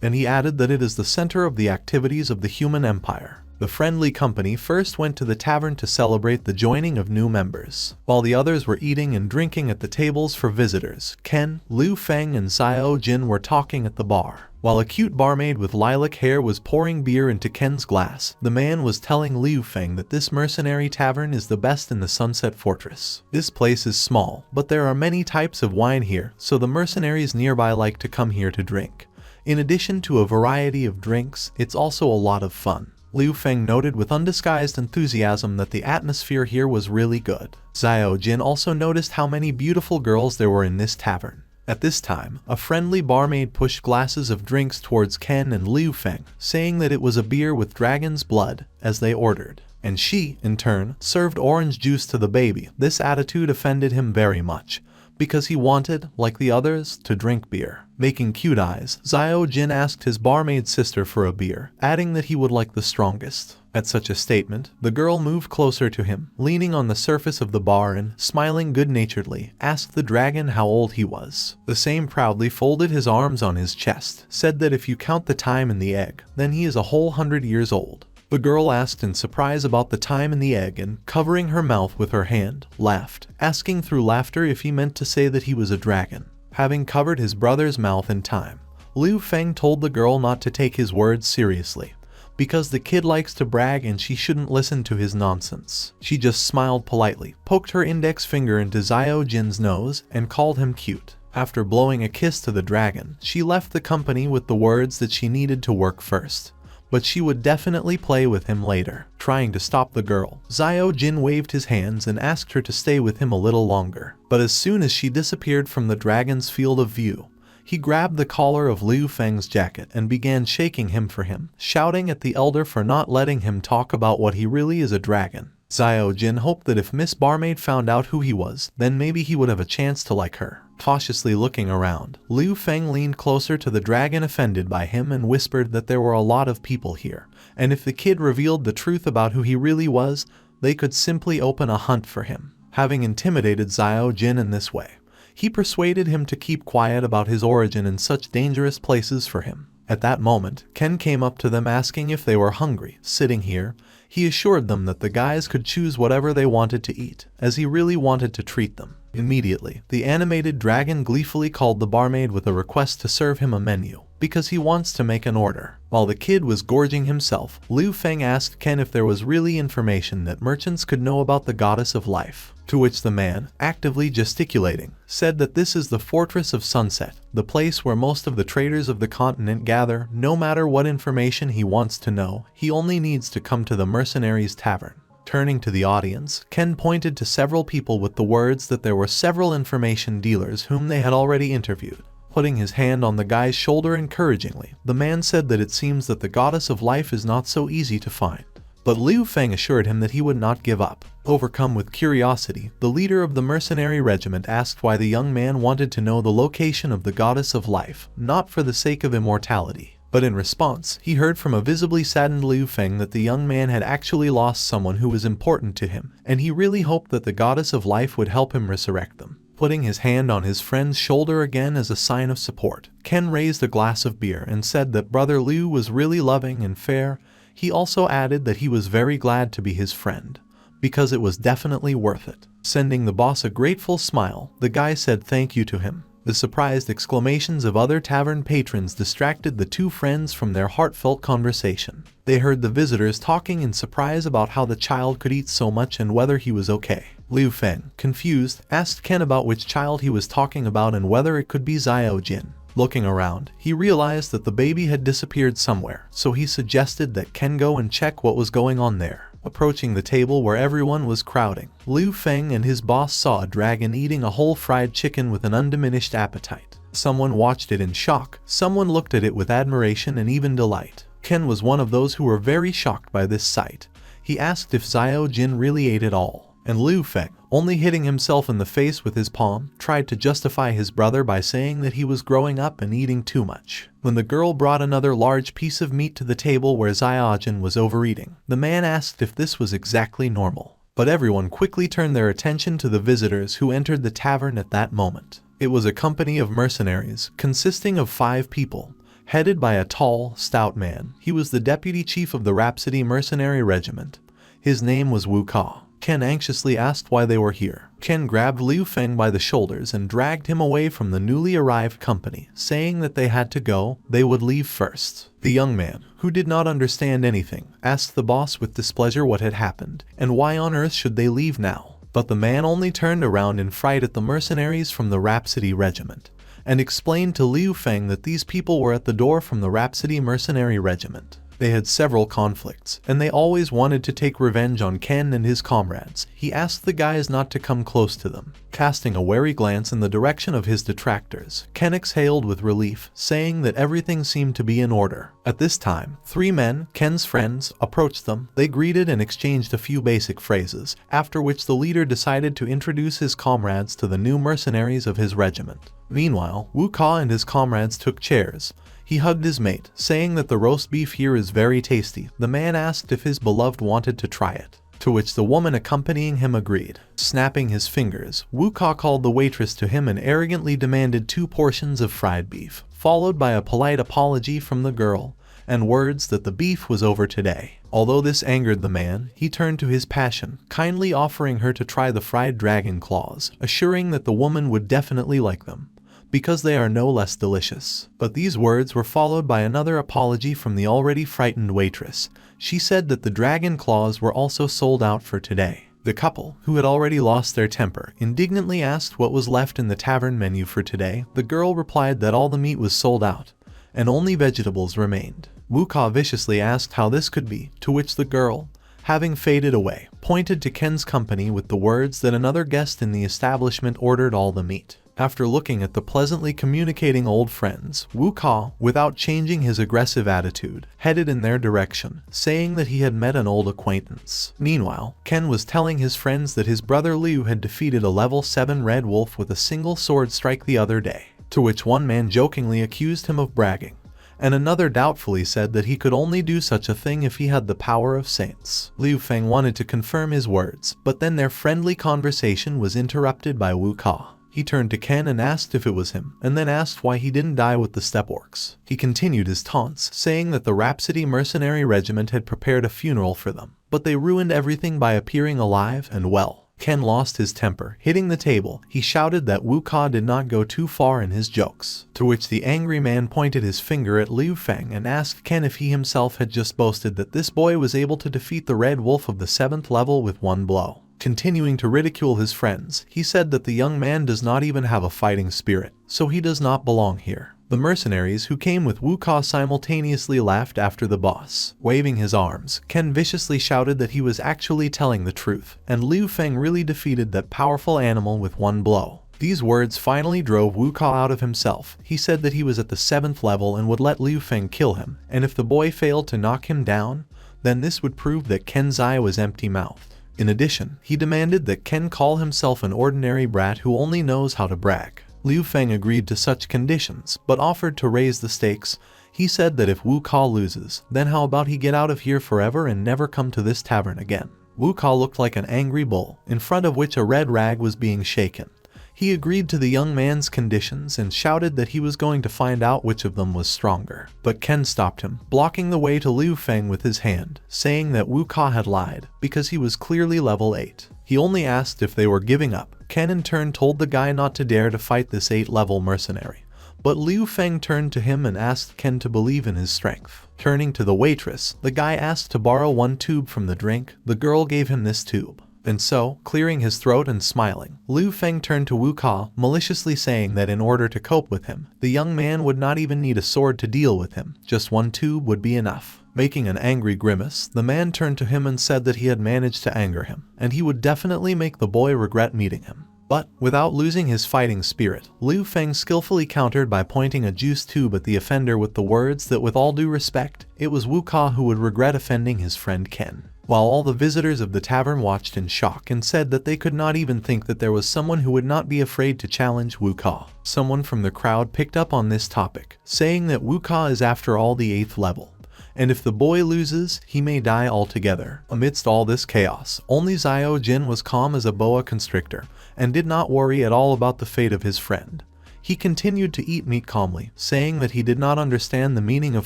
and he added that it is the center of the activities of the human empire. The friendly company first went to the tavern to celebrate the joining of new members. While the others were eating and drinking at the tables for visitors, Ken, Liu Feng, and Xiao Jin were talking at the bar. While a cute barmaid with lilac hair was pouring beer into Ken's glass, the man was telling Liu Feng that this mercenary tavern is the best in the Sunset Fortress. This place is small, but there are many types of wine here, so the mercenaries nearby like to come here to drink. In addition to a variety of drinks, it's also a lot of fun. Liu Feng noted with undisguised enthusiasm that the atmosphere here was really good. Xiao Jin also noticed how many beautiful girls there were in this tavern. At this time, a friendly barmaid pushed glasses of drinks towards Ken and Liu Feng, saying that it was a beer with dragon's blood, as they ordered. And she, in turn, served orange juice to the baby. This attitude offended him very much, because he wanted, like the others, to drink beer. Making cute eyes, Xiao Jin asked his barmaid sister for a beer, adding that he would like the strongest. At such a statement, the girl moved closer to him, leaning on the surface of the bar and, smiling good-naturedly, asked the dragon how old he was. The same proudly folded his arms on his chest, said that if you count the time in the egg, then he is a whole 100 years old. The girl asked in surprise about the time in the egg and, covering her mouth with her hand, laughed, asking through laughter if he meant to say that he was a dragon. Having covered his brother's mouth in time, Liu Feng told the girl not to take his words seriously, because the kid likes to brag and she shouldn't listen to his nonsense. She just smiled politely, poked her index finger into Xiao Jin's nose, and called him cute. After blowing a kiss to the dragon, she left the company with the words that she needed to work first, but she would definitely play with him later. Trying to stop the girl, Xiao Jin waved his hands and asked her to stay with him a little longer. But as soon as she disappeared from the dragon's field of view, he grabbed the collar of Liu Feng's jacket and began shaking him for him, shouting at the elder for not letting him talk about what he really is, a dragon. Xiao Jin hoped that if Miss Barmaid found out who he was, then maybe he would have a chance to like her. Cautiously looking around, Liu Feng leaned closer to the dragon offended by him and whispered that there were a lot of people here, and if the kid revealed the truth about who he really was, they could simply open a hunt for him. Having intimidated Xiao Jin in this way, He persuaded him to keep quiet about his origin in such dangerous places for him. At that moment, Ken came up to them asking if they were hungry. Sitting here, he assured them that the guys could choose whatever they wanted to eat, as he really wanted to treat them. Immediately, the animated dragon gleefully called the barmaid with a request to serve him a menu, because he wants to make an order. While the kid was gorging himself, Liu Feng asked Ken if there was really information that merchants could know about the goddess of life, to which the man, actively gesticulating, said that this is the Fortress of Sunset, the place where most of the traders of the continent gather. No matter what information he wants to know, he only needs to come to the mercenaries' tavern. Turning to the audience, Ken pointed to several people with the words that there were several information dealers whom they had already interviewed. Putting his hand on the guy's shoulder encouragingly, the man said that it seems that the goddess of life is not so easy to find. But Liu Feng assured him that he would not give up. Overcome with curiosity, the leader of the mercenary regiment asked why the young man wanted to know the location of the goddess of life, not for the sake of immortality. But in response, he heard from a visibly saddened Liu Feng that the young man had actually lost someone who was important to him, and he really hoped that the goddess of life would help him resurrect them. Putting his hand on his friend's shoulder again as a sign of support, Ken raised a glass of beer and said that Brother Liu was really loving and fair. He also added that he was very glad to be his friend, because it was definitely worth it. Sending the boss a grateful smile, the guy said thank you to him. The surprised exclamations of other tavern patrons distracted the two friends from their heartfelt conversation. They heard the visitors talking in surprise about how the child could eat so much and whether he was okay. Liu Feng, confused, asked Ken about which child he was talking about and whether it could be Xiao Jin. Looking around, he realized that the baby had disappeared somewhere, so he suggested that Ken go and check what was going on there. Approaching the table where everyone was crowding, Liu Feng and his boss saw a dragon eating a whole fried chicken with an undiminished appetite. Someone watched it in shock, someone looked at it with admiration and even delight. Ken was one of those who were very shocked by this sight. He asked if Xiao Jin really ate it all, and Liu Feng, only hitting himself in the face with his palm, tried to justify his brother by saying that he was growing up and eating too much. When the girl brought another large piece of meat to the table where Xiao Jin was overeating, the man asked if this was exactly normal. But everyone quickly turned their attention to the visitors who entered the tavern at that moment. It was a company of mercenaries, consisting of 5 people, headed by a tall, stout man. He was the deputy chief of the Rhapsody Mercenary Regiment. His name was Wu Ka. Ken anxiously asked why they were here. Ken grabbed Liu Feng by the shoulders and dragged him away from the newly arrived company, saying that they had to go, they would leave first. The young man, who did not understand anything, asked the boss with displeasure what had happened, and why on earth should they leave now. But the man only turned around in fright at the mercenaries from the Rhapsody Regiment, and explained to Liu Feng that these people were at the door from the Rhapsody Mercenary Regiment. They had several conflicts, and they always wanted to take revenge on Ken and his comrades. He asked the guys not to come close to them. Casting a wary glance in the direction of his detractors, Ken exhaled with relief, saying that everything seemed to be in order. At this time, 3 men, Ken's friends, approached them. They greeted and exchanged a few basic phrases, after which the leader decided to introduce his comrades to the new mercenaries of his regiment. Meanwhile, Wu Ka and his comrades took chairs. He hugged his mate, saying that the roast beef here is very tasty. The man asked if his beloved wanted to try it, to which the woman accompanying him agreed. Snapping his fingers, Wu Ka called the waitress to him and arrogantly demanded 2 portions of fried beef, followed by a polite apology from the girl, and words that the beef was over today. Although this angered the man, he turned to his passion, kindly offering her to try the fried dragon claws, assuring that the woman would definitely like them, because they are no less delicious. But these words were followed by another apology from the already frightened waitress. She said that the dragon claws were also sold out for today. The couple, who had already lost their temper, indignantly asked what was left in the tavern menu for today. The girl replied that all the meat was sold out, and only vegetables remained. Wu Ka viciously asked how this could be, to which the girl, having faded away, pointed to Ken's company with the words that another guest in the establishment ordered all the meat. After looking at the pleasantly communicating old friends, Wu Ka, without changing his aggressive attitude, headed in their direction, saying that he had met an old acquaintance. Meanwhile, Ken was telling his friends that his brother Liu had defeated a level 7 red wolf with a single sword strike the other day, to which one man jokingly accused him of bragging, and another doubtfully said that he could only do such a thing if he had the power of saints. Liu Feng wanted to confirm his words, but then their friendly conversation was interrupted by Wu Ka. He turned to Ken and asked if it was him, and then asked why he didn't die with the steppe orcs. He continued his taunts, saying that the Rhapsody Mercenary Regiment had prepared a funeral for them, but they ruined everything by appearing alive and well. Ken lost his temper, hitting the table. He shouted that Wu Ka did not go too far in his jokes, to which the angry man pointed his finger at Liu Feng and asked Ken if he himself had just boasted that this boy was able to defeat the Red Wolf of the 7th level with one blow. Continuing to ridicule his friends, he said that the young man does not even have a fighting spirit, so he does not belong here. The mercenaries who came with Wu Ka simultaneously laughed after the boss. Waving his arms, Ken viciously shouted that he was actually telling the truth, and Liu Feng really defeated that powerful animal with one blow. These words finally drove Wu Ka out of himself. He said that he was at the 7th level and would let Liu Feng kill him, and if the boy failed to knock him down, then this would prove that Ken's eye was empty-mouthed. In addition, he demanded that Ken call himself an ordinary brat who only knows how to brag. Liu Feng agreed to such conditions, but offered to raise the stakes. He said that if Wu Ka loses, then how about he get out of here forever and never come to this tavern again. Wu Ka looked like an angry bull, in front of which a red rag was being shaken. He agreed to the young man's conditions and shouted that he was going to find out which of them was stronger. But Ken stopped him, blocking the way to Liu Feng with his hand, saying that Wu Ka had lied, because he was clearly level 8. He only asked if they were giving up. Ken in turn told the guy not to dare to fight this 8-level mercenary. But Liu Feng turned to him and asked Ken to believe in his strength. Turning to the waitress, the guy asked to borrow one tube from the drink. The girl gave him this tube. And so, clearing his throat and smiling, Liu Feng turned to Wu Ka, maliciously saying that in order to cope with him, the young man would not even need a sword to deal with him, just one tube would be enough. Making an angry grimace, the man turned to him and said that he had managed to anger him, and he would definitely make the boy regret meeting him. But, without losing his fighting spirit, Liu Feng skillfully countered by pointing a juice tube at the offender with the words that with all due respect, it was Wu Ka who would regret offending his friend Ken. While all the visitors of the tavern watched in shock and said that they could not even think that there was someone who would not be afraid to challenge Wu Ka. Someone from the crowd picked up on this topic, saying that Wu Ka is after all the 8th level, and if the boy loses, he may die altogether. Amidst all this chaos, only Xiao Jin was calm as a boa constrictor, and did not worry at all about the fate of his friend. He continued to eat meat calmly, saying that he did not understand the meaning of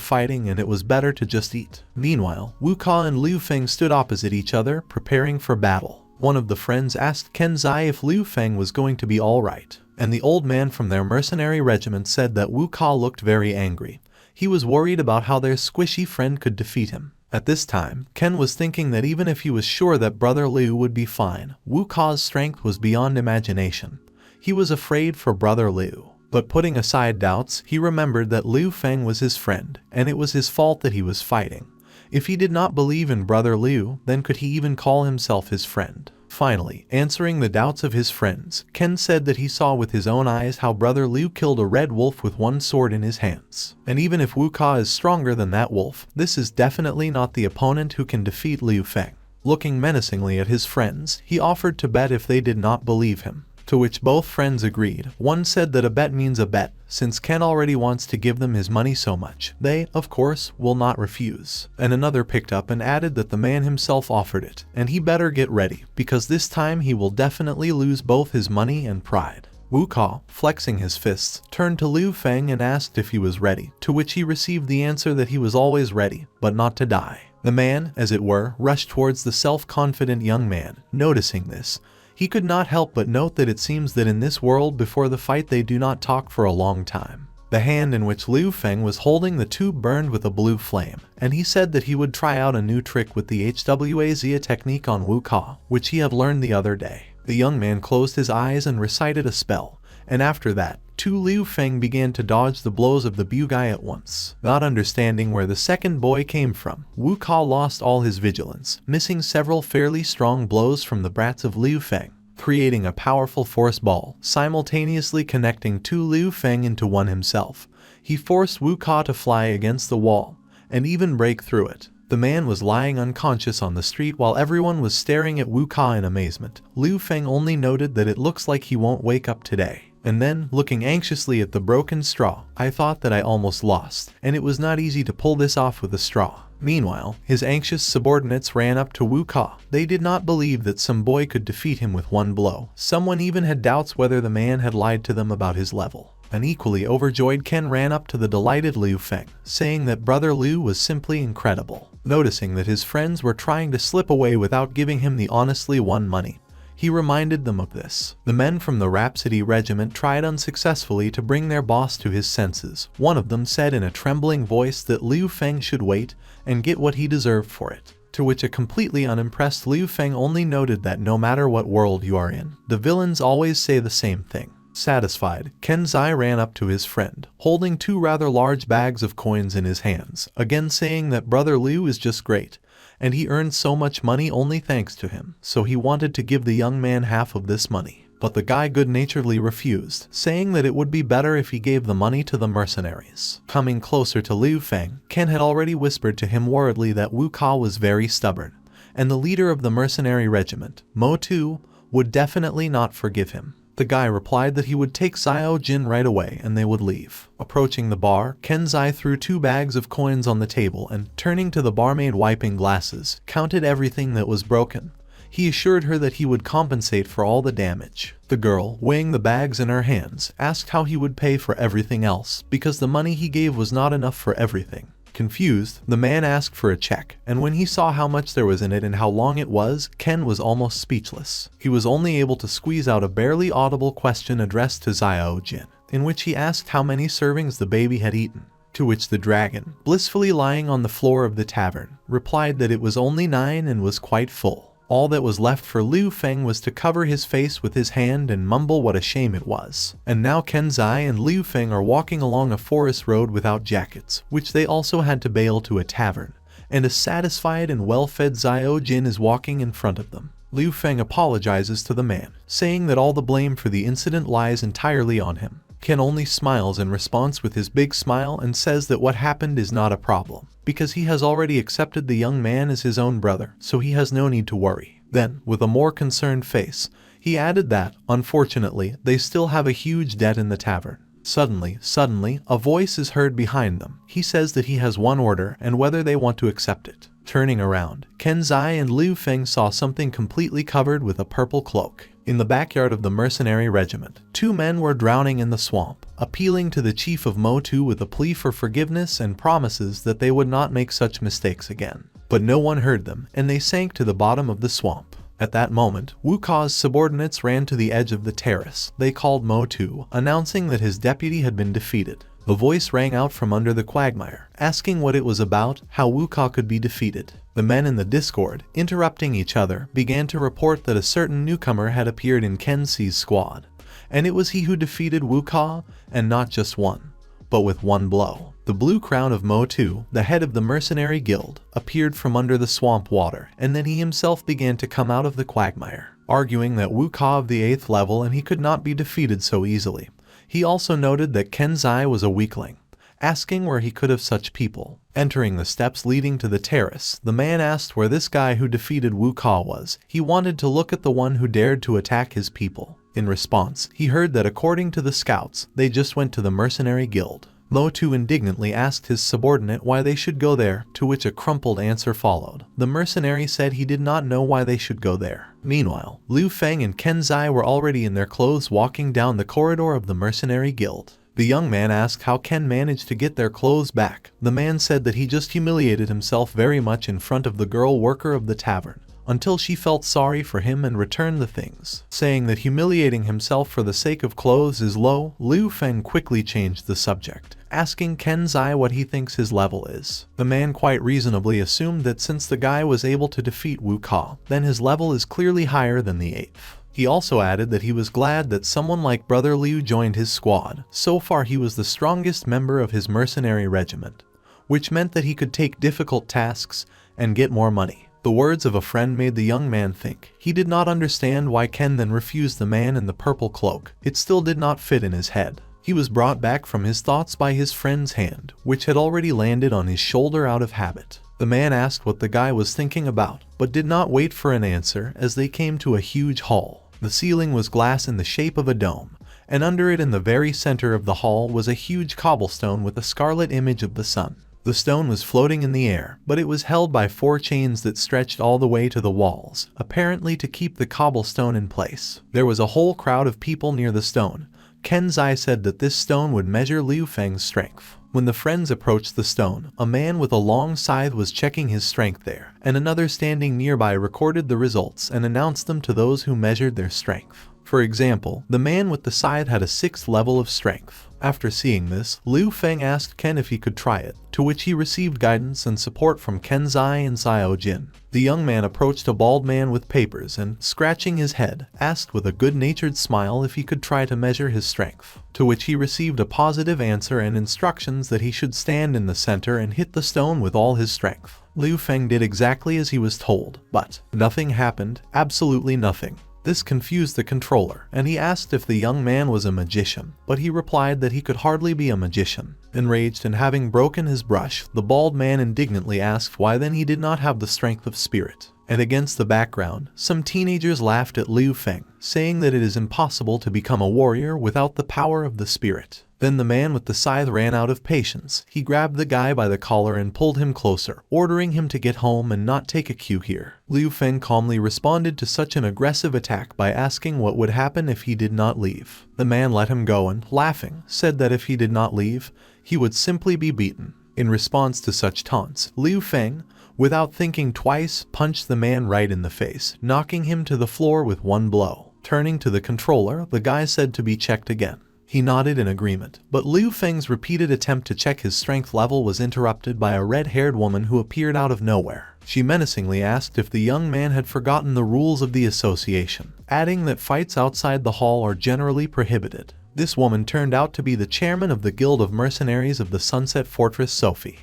fighting and it was better to just eat. Meanwhile, Wu Ka and Liu Feng stood opposite each other, preparing for battle. One of the friends asked Ken Zai if Liu Feng was going to be alright, and the old man from their mercenary regiment said that Wu Ka looked very angry. He was worried about how their squishy friend could defeat him. At this time, Ken was thinking that even if he was sure that brother Liu would be fine, Wu Ka's strength was beyond imagination. He was afraid for brother Liu. But putting aside doubts, he remembered that Liu Feng was his friend, and it was his fault that he was fighting. If he did not believe in brother Liu, then could he even call himself his friend? Finally, answering the doubts of his friends, Ken said that he saw with his own eyes how brother Liu killed a red wolf with one sword in his hands. And even if Wu Ka is stronger than that wolf, this is definitely not the opponent who can defeat Liu Feng. Looking menacingly at his friends, he offered to bet if they did not believe him. To which both friends agreed. One said that a bet means a bet, since Ken already wants to give them his money so much. They, of course, will not refuse. And another picked up and added that the man himself offered it, and he better get ready, because this time he will definitely lose both his money and pride. Wu Ka, flexing his fists, turned to Liu Feng and asked if he was ready, to which he received the answer that he was always ready, but not to die. The man, as it were, rushed towards the self-confident young man. Noticing this, he could not help but note that it seems that in this world before the fight they do not talk for a long time. The hand in which Liu Feng was holding the tube burned with a blue flame, and he said that he would try out a new trick with the Hwazia technique on Wu Ka, which he had learned the other day. The young man closed his eyes and recited a spell, and after that, Liu Feng began to dodge the blows of the Bugai at once. Not understanding where the second boy came from, Wu Ka lost all his vigilance, missing several fairly strong blows from the brats of Liu Feng, creating a powerful force ball, simultaneously connecting Liu Feng into one himself. He forced Wu Ka to fly against the wall, and even break through it. The man was lying unconscious on the street while everyone was staring at Wu Ka in amazement. Liu Feng only noted that it looks like he won't wake up today. And then, looking anxiously at the broken straw, I thought that I almost lost, and it was not easy to pull this off with a straw. Meanwhile, his anxious subordinates ran up to Wu Ka. They did not believe that some boy could defeat him with one blow. Someone even had doubts whether the man had lied to them about his level. An equally overjoyed Ken ran up to the delighted Liu Feng, saying that brother Liu was simply incredible. Noticing that his friends were trying to slip away without giving him the honestly won money, he reminded them of this. The men from the Rhapsody Regiment tried unsuccessfully to bring their boss to his senses. One of them said in a trembling voice that Liu Feng should wait and get what he deserved for it. To which a completely unimpressed Liu Feng only noted that no matter what world you are in, the villains always say the same thing. Satisfied, Ken Zai ran up to his friend, holding two rather large bags of coins in his hands, again saying that brother Liu is just great, and he earned so much money only thanks to him, so he wanted to give the young man half of this money. But the guy good-naturedly refused, saying that it would be better if he gave the money to the mercenaries. Coming closer to Liu Feng, Ken had already whispered to him worriedly that Wu Ka was very stubborn, and the leader of the mercenary regiment, Mo Tu, would definitely not forgive him. The guy replied that he would take Xiao Jin right away and they would leave. Approaching the bar, Ken Zai threw 2 bags of coins on the table and, turning to the barmaid wiping glasses, counted everything that was broken. He assured her that he would compensate for all the damage. The girl, weighing the bags in her hands, asked how he would pay for everything else because the money he gave was not enough for everything. Confused, the man asked for a check, and when he saw how much there was in it and how long it was, Ken was almost speechless. He was only able to squeeze out a barely audible question addressed to Xiao Jin, in which he asked how many servings the baby had eaten. To which the dragon, blissfully lying on the floor of the tavern, replied that it was only 9 and was quite full. All that was left for Liu Feng was to cover his face with his hand and mumble what a shame it was. And now Ken Zai and Liu Feng are walking along a forest road without jackets, which they also had to bail to a tavern, and a satisfied and well-fed Xiao Jin is walking in front of them. Liu Feng apologizes to the man, saying that all the blame for the incident lies entirely on him. Ken only smiles in response with his big smile and says that what happened is not a problem, because he has already accepted the young man as his own brother, so he has no need to worry. Then, with a more concerned face, he added that, unfortunately, they still have a huge debt in the tavern. Suddenly, a voice is heard behind them. He says that he has one order and whether they want to accept it. Turning around, Ken Zai and Liu Feng saw something completely covered with a purple cloak. In the backyard of the mercenary regiment, 2 men were drowning in the swamp, appealing to the chief of Mo Tu with a plea for forgiveness and promises that they would not make such mistakes again. But no one heard them, and they sank to the bottom of the swamp. At that moment, Wu Ka's subordinates ran to the edge of the terrace. They called Mo Tu, announcing that his deputy had been defeated. A voice rang out from under the quagmire, asking what it was about, how Wu Ka could be defeated. The men in the discord, interrupting each other, began to report that a certain newcomer had appeared in Ken Zai's squad, and it was he who defeated Wu Ka, and not just one, but with one blow. The blue crown of Mo Tu, the head of the mercenary guild, appeared from under the swamp water, and then he himself began to come out of the quagmire, arguing that Wu Ka of the 8th level and he could not be defeated so easily. He also noted that Ken Zai was a weakling, asking where he could have such people. Entering the steps leading to the terrace, the man asked where this guy who defeated Wu Ka was. He wanted to look at the one who dared to attack his people. In response, he heard that according to the scouts, they just went to the mercenary guild. Mo Tu indignantly asked his subordinate why they should go there, to which a crumpled answer followed. The mercenary said he did not know why they should go there. Meanwhile, Liu Feng and Ken Zai were already in their clothes walking down the corridor of the mercenary guild. The young man asked how Ken managed to get their clothes back. The man said that he just humiliated himself very much in front of the girl worker of the tavern, until she felt sorry for him and returned the things. Saying that humiliating himself for the sake of clothes is low, Liu Feng quickly changed the subject, asking Ken Zai what he thinks his level is. The man quite reasonably assumed that since the guy was able to defeat Wu Ka, then his level is clearly higher than the 8th. He also added that he was glad that someone like Brother Liu joined his squad. So far he was the strongest member of his mercenary regiment, which meant that he could take difficult tasks and get more money. The words of a friend made the young man think. He did not understand why Ken then refused the man in the purple cloak. It still did not fit in his head. He was brought back from his thoughts by his friend's hand, which had already landed on his shoulder out of habit. The man asked what the guy was thinking about, but did not wait for an answer as they came to a huge hall. The ceiling was glass in the shape of a dome, and under it in the very center of the hall was a huge cobblestone with a scarlet image of the sun. The stone was floating in the air, but it was held by 4 chains that stretched all the way to the walls, apparently to keep the cobblestone in place. There was a whole crowd of people near the stone. Kenzai said that this stone would measure Liu Feng's strength. When the friends approached the stone, a man with a long scythe was checking his strength there, and another standing nearby recorded the results and announced them to those who measured their strength. For example, the man with the scythe had a 6th level of strength. After seeing this, Liu Feng asked Ken if he could try it, to which he received guidance and support from Kenzai and Xiao Jin. The young man approached a bald man with papers and, scratching his head, asked with a good-natured smile if he could try to measure his strength, to which he received a positive answer and instructions that he should stand in the center and hit the stone with all his strength. Liu Feng did exactly as he was told, but nothing happened, absolutely nothing. This confused the controller, and he asked if the young man was a magician, but he replied that he could hardly be a magician. Enraged and having broken his brush, the bald man indignantly asked why then he did not have the strength of spirit. And against the background, some teenagers laughed at Liu Feng, saying that it is impossible to become a warrior without the power of the spirit. Then the man with the scythe ran out of patience. He grabbed the guy by the collar and pulled him closer, ordering him to get home and not take a cue here. Liu Feng calmly responded to such an aggressive attack by asking what would happen if he did not leave. The man let him go and, laughing, said that if he did not leave, he would simply be beaten. In response to such taunts, Liu Feng, without thinking twice, punched the man right in the face, knocking him to the floor with one blow. Turning to the controller, the guy said to be checked again. He nodded in agreement, but Liu Feng's repeated attempt to check his strength level was interrupted by a red-haired woman who appeared out of nowhere. She menacingly asked if the young man had forgotten the rules of the association, adding that fights outside the hall are generally prohibited. This woman turned out to be the chairman of the Guild of Mercenaries of the Sunset Fortress, Sophie.